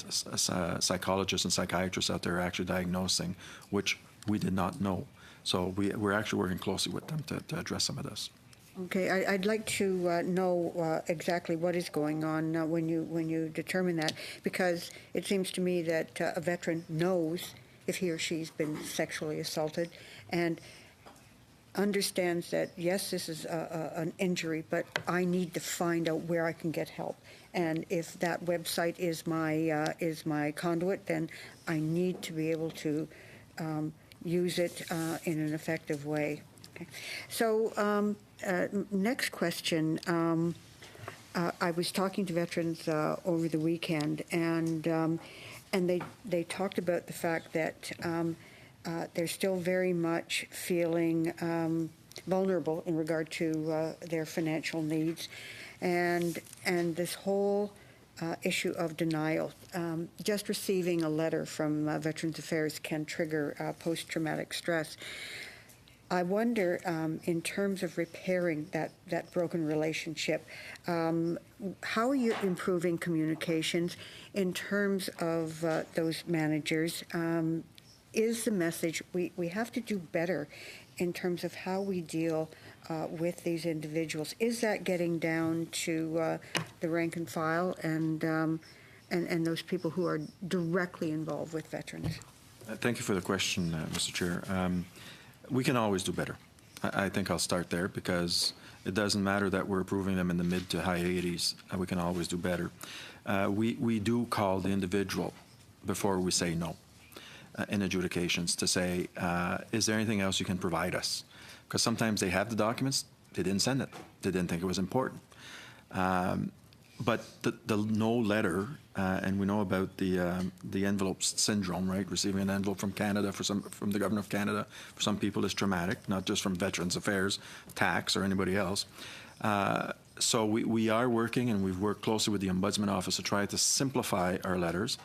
psychologists and psychiatrists out there are actually diagnosing, which we did not know. So we're actually working closely with them to address some of this. Okay, I'd like to know exactly what is going on when you determine that, because it seems to me that a veteran knows if he or she's been sexually assaulted and understands that, yes, this is an injury, but I need to find out where I can get help. And if that website is my conduit, then I need to be able to use it in an effective way. Okay. So next question. I was talking to veterans over the weekend, and they talked about the fact that they're still very much feeling vulnerable in regard to their financial needs, and this whole issue of denial. Just receiving a letter from Veterans Affairs can trigger post-traumatic stress. I wonder, in terms of repairing that broken relationship, how are you improving communications in terms of those managers? Is the message we have to do better in terms of how we deal with these individuals? Is that getting down to the rank and file and those people who are directly involved with veterans? Thank you for the question, Mr. Chair. We can always do better. I think I'll start there, because it doesn't matter that we're approving them in the mid to high 80s. We can always do better. We do call the individual before we say no in adjudications to say, is there anything else you can provide us? Because sometimes they have the documents, they didn't send it. They didn't think it was important. But the no letter, and we know about the envelope syndrome, right? Receiving an envelope from Canada, from the government of Canada, for some people is traumatic, not just from Veterans Affairs, tax, or anybody else. So we are working, and we've worked closely with the Ombudsman Office to try to simplify our letters.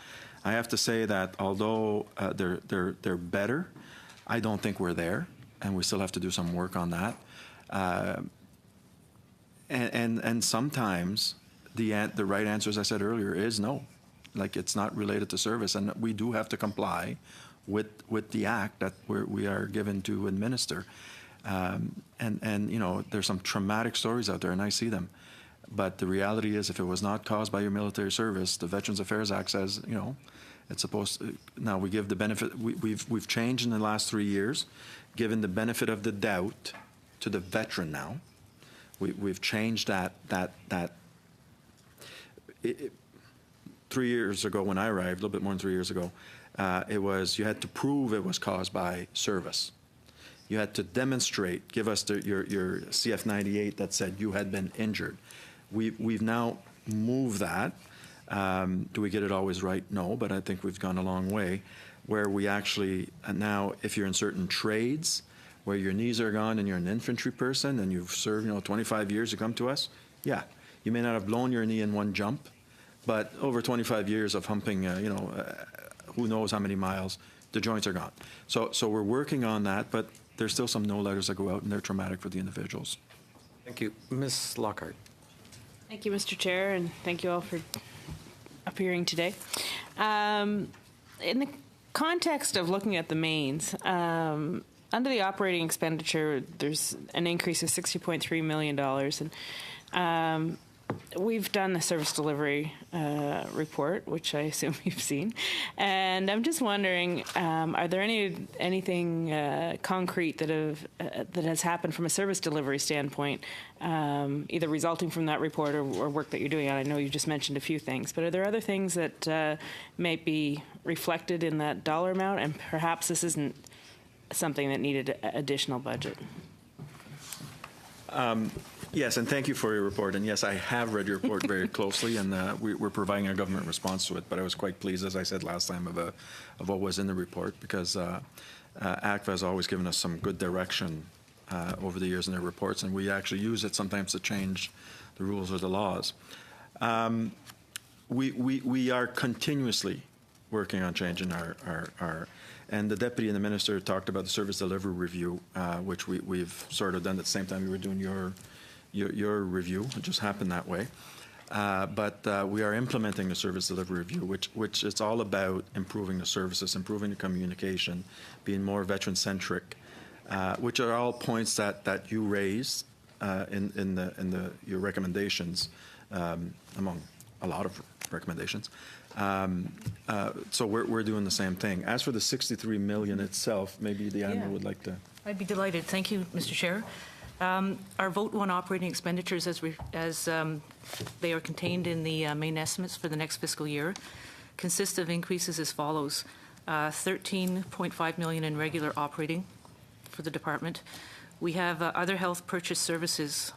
I have to say that although they're better, I don't think we're there, and we still have to do some work on that. And sometimes the right answer, as I said earlier, is no. Like, it's not related to service, and we do have to comply with the act that we are given to administer. And you know, there's some traumatic stories out there, and I see them. But the reality is, if it was not caused by your military service, the Veterans Affairs Act says, you know, it's supposed to. Now we give the benefit. We've changed in the last 3 years, given the benefit of the doubt to the veteran. Now we've changed that. 3 years ago, when I arrived, a little bit more than 3 years ago, it was, you had to prove it was caused by service. You had to demonstrate, give us your CF-98 that said you had been injured. We've now moved that. Do we get it always right? No, but I think we've gone a long way, where we actually now, if you're in certain trades where your knees are gone and you're an infantry person and you've served 25 years, you come to us, yeah, you may not have blown your knee in one jump, but over 25 years of humping, who knows how many miles, the joints are gone. So we're working on that, but there's still some no letters that go out, and they're traumatic for the individuals. Thank you. Ms. Lockhart. Thank you, Mr. Chair, and thank you all for appearing today. In the context of looking at the mains, under the operating expenditure, there's an increase of $60.3 million. And we've done the service delivery report, which I assume you've seen. And I'm just wondering, are there anything concrete that has happened from a service delivery standpoint, either resulting from that report or work that you're doing? I know you just mentioned a few things, but are there other things that may be reflected in that dollar amount, and perhaps this isn't something that needed additional budget? Yes, and thank you for your report. And yes, I have read your report very closely, and we're providing a government response to it. But I was quite pleased, as I said last time, of what was in the report, because ACVA has always given us some good direction over the years in their reports, and we actually use it sometimes to change the rules or the laws. We are continuously working on changing our and the deputy and the minister talked about the service delivery review, which we've sort of done at the same time you were doing your review. It just happened that way. But we are implementing the service delivery review, which is all about improving the services, improving the communication, being more veteran-centric, which are all points that you raise in your recommendations, among a lot of recommendations. So we're doing the same thing. As for the $63 million itself, maybe the admiral would like to. I'd be delighted. Thank you, Mr. Chair. Our Vote 1 operating expenditures, as they are contained in the main estimates for the next fiscal year, consist of increases as follows: $13.5 million in regular operating for the department. We have other health purchase services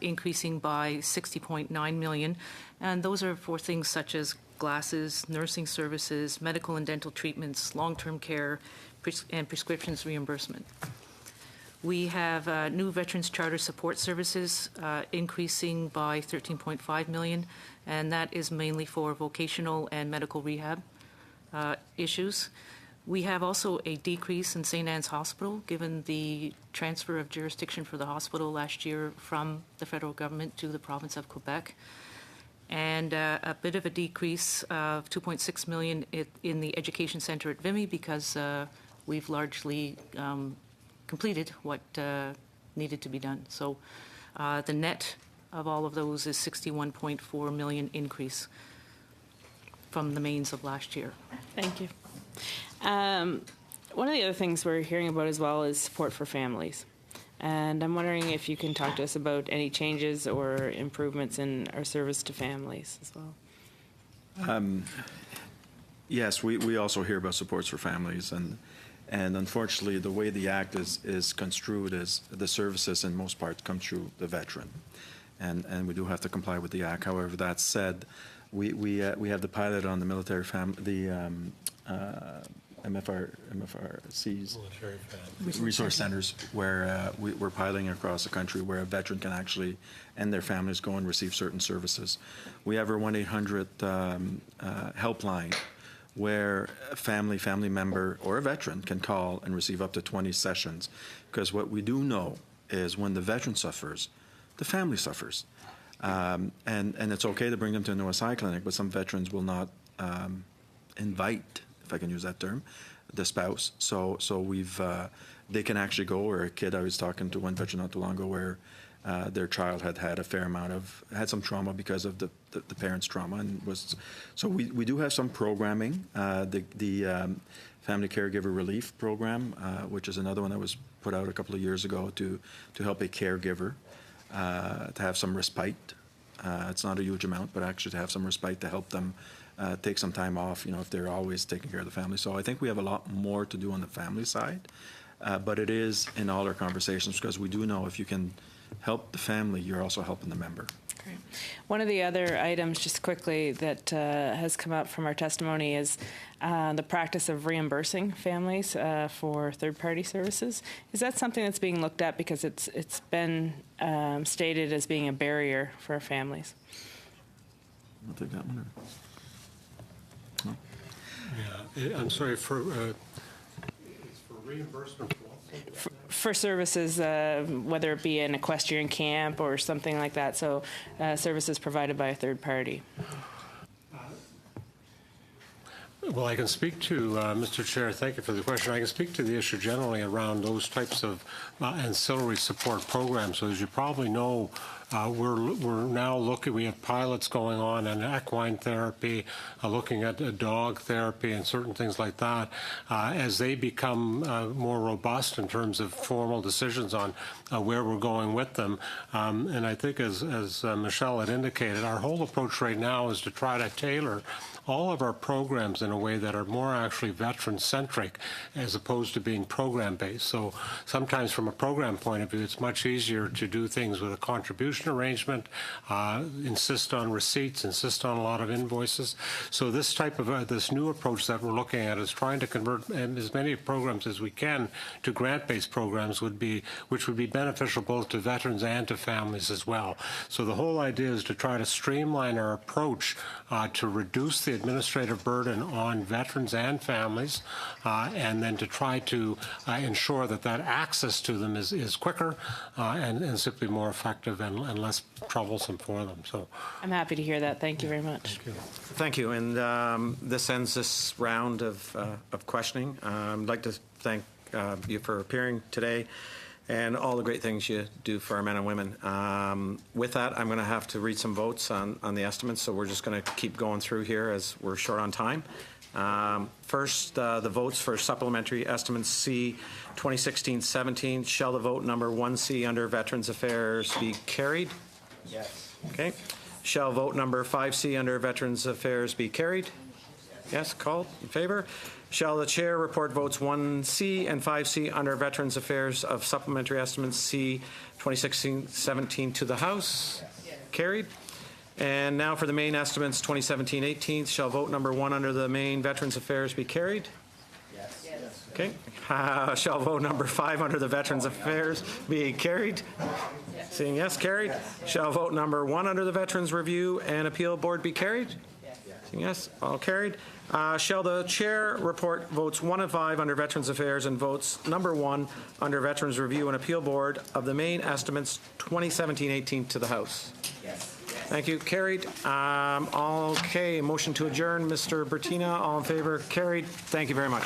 increasing by $60.9 million, and those are for things such as glasses, nursing services, medical and dental treatments, long-term care, and prescriptions reimbursement. We have new Veterans Charter Support Services increasing by $13.5 million, and that is mainly for vocational and medical rehab issues. We have also a decrease in St. Anne's Hospital, given the transfer of jurisdiction for the hospital last year from the federal government to the province of Quebec, and a bit of a decrease of $2.6 million in the education center at Vimy, because we've largely completed what needed to be done. So the net of all of those is $61.4 million increase from the mains of last year. Thank you. One of the other things we're hearing about as well is support for families. And I'm wondering if you can talk to us about any changes or improvements in our service to families as well. Yes, we also hear about supports for families, and unfortunately the way the Act is construed is the services in most part come through the veteran, and we do have to comply with the Act. However, that said, we have the pilot on the military MFRCs, resource centers, where we're piloting across the country where a veteran can actually, and their families, go and receive certain services. We have our 1-800 helpline, where a family member or a veteran can call and receive up to 20 sessions. Because what we do know is when the veteran suffers, the family suffers. And it's okay to bring them to an OSI clinic, but some veterans will not invite, if I can use that term, the spouse. So we've they can actually go. Or a kid, I was talking to one veteran not too long ago, where their child had a fair amount had some trauma because of the parents' trauma, and so we do have some programming. The Family Caregiver Relief Program, which is another one that was put out a couple of years ago to help a caregiver to have some respite. It's not a huge amount, but actually to have some respite to help them take some time off, if they're always taking care of the family. So I think we have a lot more to do on the family side, but it is in all our conversations, because we do know if you can help the family, you're also helping the member. Great. One of the other items, just quickly, that has come up from our testimony is the practice of reimbursing families for third-party services. Is that something that's being looked at, because it's been stated as being a barrier for our families? I'll take that one. No? Yeah, I'm sorry, for reimbursement for what? For services, whether it be an equestrian camp or something like that, so services provided by a third party. Well, I can speak to, Mr. Chair, thank you for the question. I can speak to the issue generally around those types of ancillary support programs. So as you probably know, We're now looking, we have pilots going on in equine therapy, looking at dog therapy and certain things like that. As they become more robust in terms of formal decisions on where we're going with them. And I think as Michelle had indicated, our whole approach right now is to try to tailor all of our programs in a way that are more actually veteran-centric as opposed to being program-based. So sometimes from a program point of view, it's much easier to do things with a contribution arrangement, insist on receipts, insist on a lot of invoices. So this type of, this new approach that we're looking at is trying to convert as many programs as we can to grant-based programs which would be beneficial both to veterans and to families as well. So the whole idea is to try to streamline our approach to reduce the administrative burden on veterans and families, and then to try to ensure that access to them is quicker and simply more effective and less troublesome for them. So I'm happy to hear that. Thank you very much. Thank you. And this ends this round of questioning. I'd like to thank you for appearing today and all the great things you do for our men and women. With that, I'm going to have to read some votes on the estimates, so we're just going to keep going through here as we're short on time. First, the votes for supplementary estimates C 2016-17. Shall the vote number 1C under Veterans Affairs be carried? Yes. Okay. Shall vote number 5C under Veterans Affairs be carried? Yes, called. In favor? Shall the chair report votes 1C and 5C under Veterans Affairs of supplementary estimates C 2016-17 to the House? Carried. And now for the main estimates 2017-18. Shall vote number 1 under the main Veterans Affairs be carried? Yes. Okay. Shall vote number 5 under the Veterans Affairs be carried? Seeing yes, carried. Shall vote number 1 under the Veterans Review and Appeal Board be carried? Seeing yes, all carried. Shall the chair report votes 1 and 5 under Veterans Affairs and votes number 1 under Veterans Review and Appeal Board of the main estimates 2017-18 to the House? Yes. Thank you. Carried. Okay. Motion to adjourn. Mr. Bertina, all in favor? Carried. Thank you very much.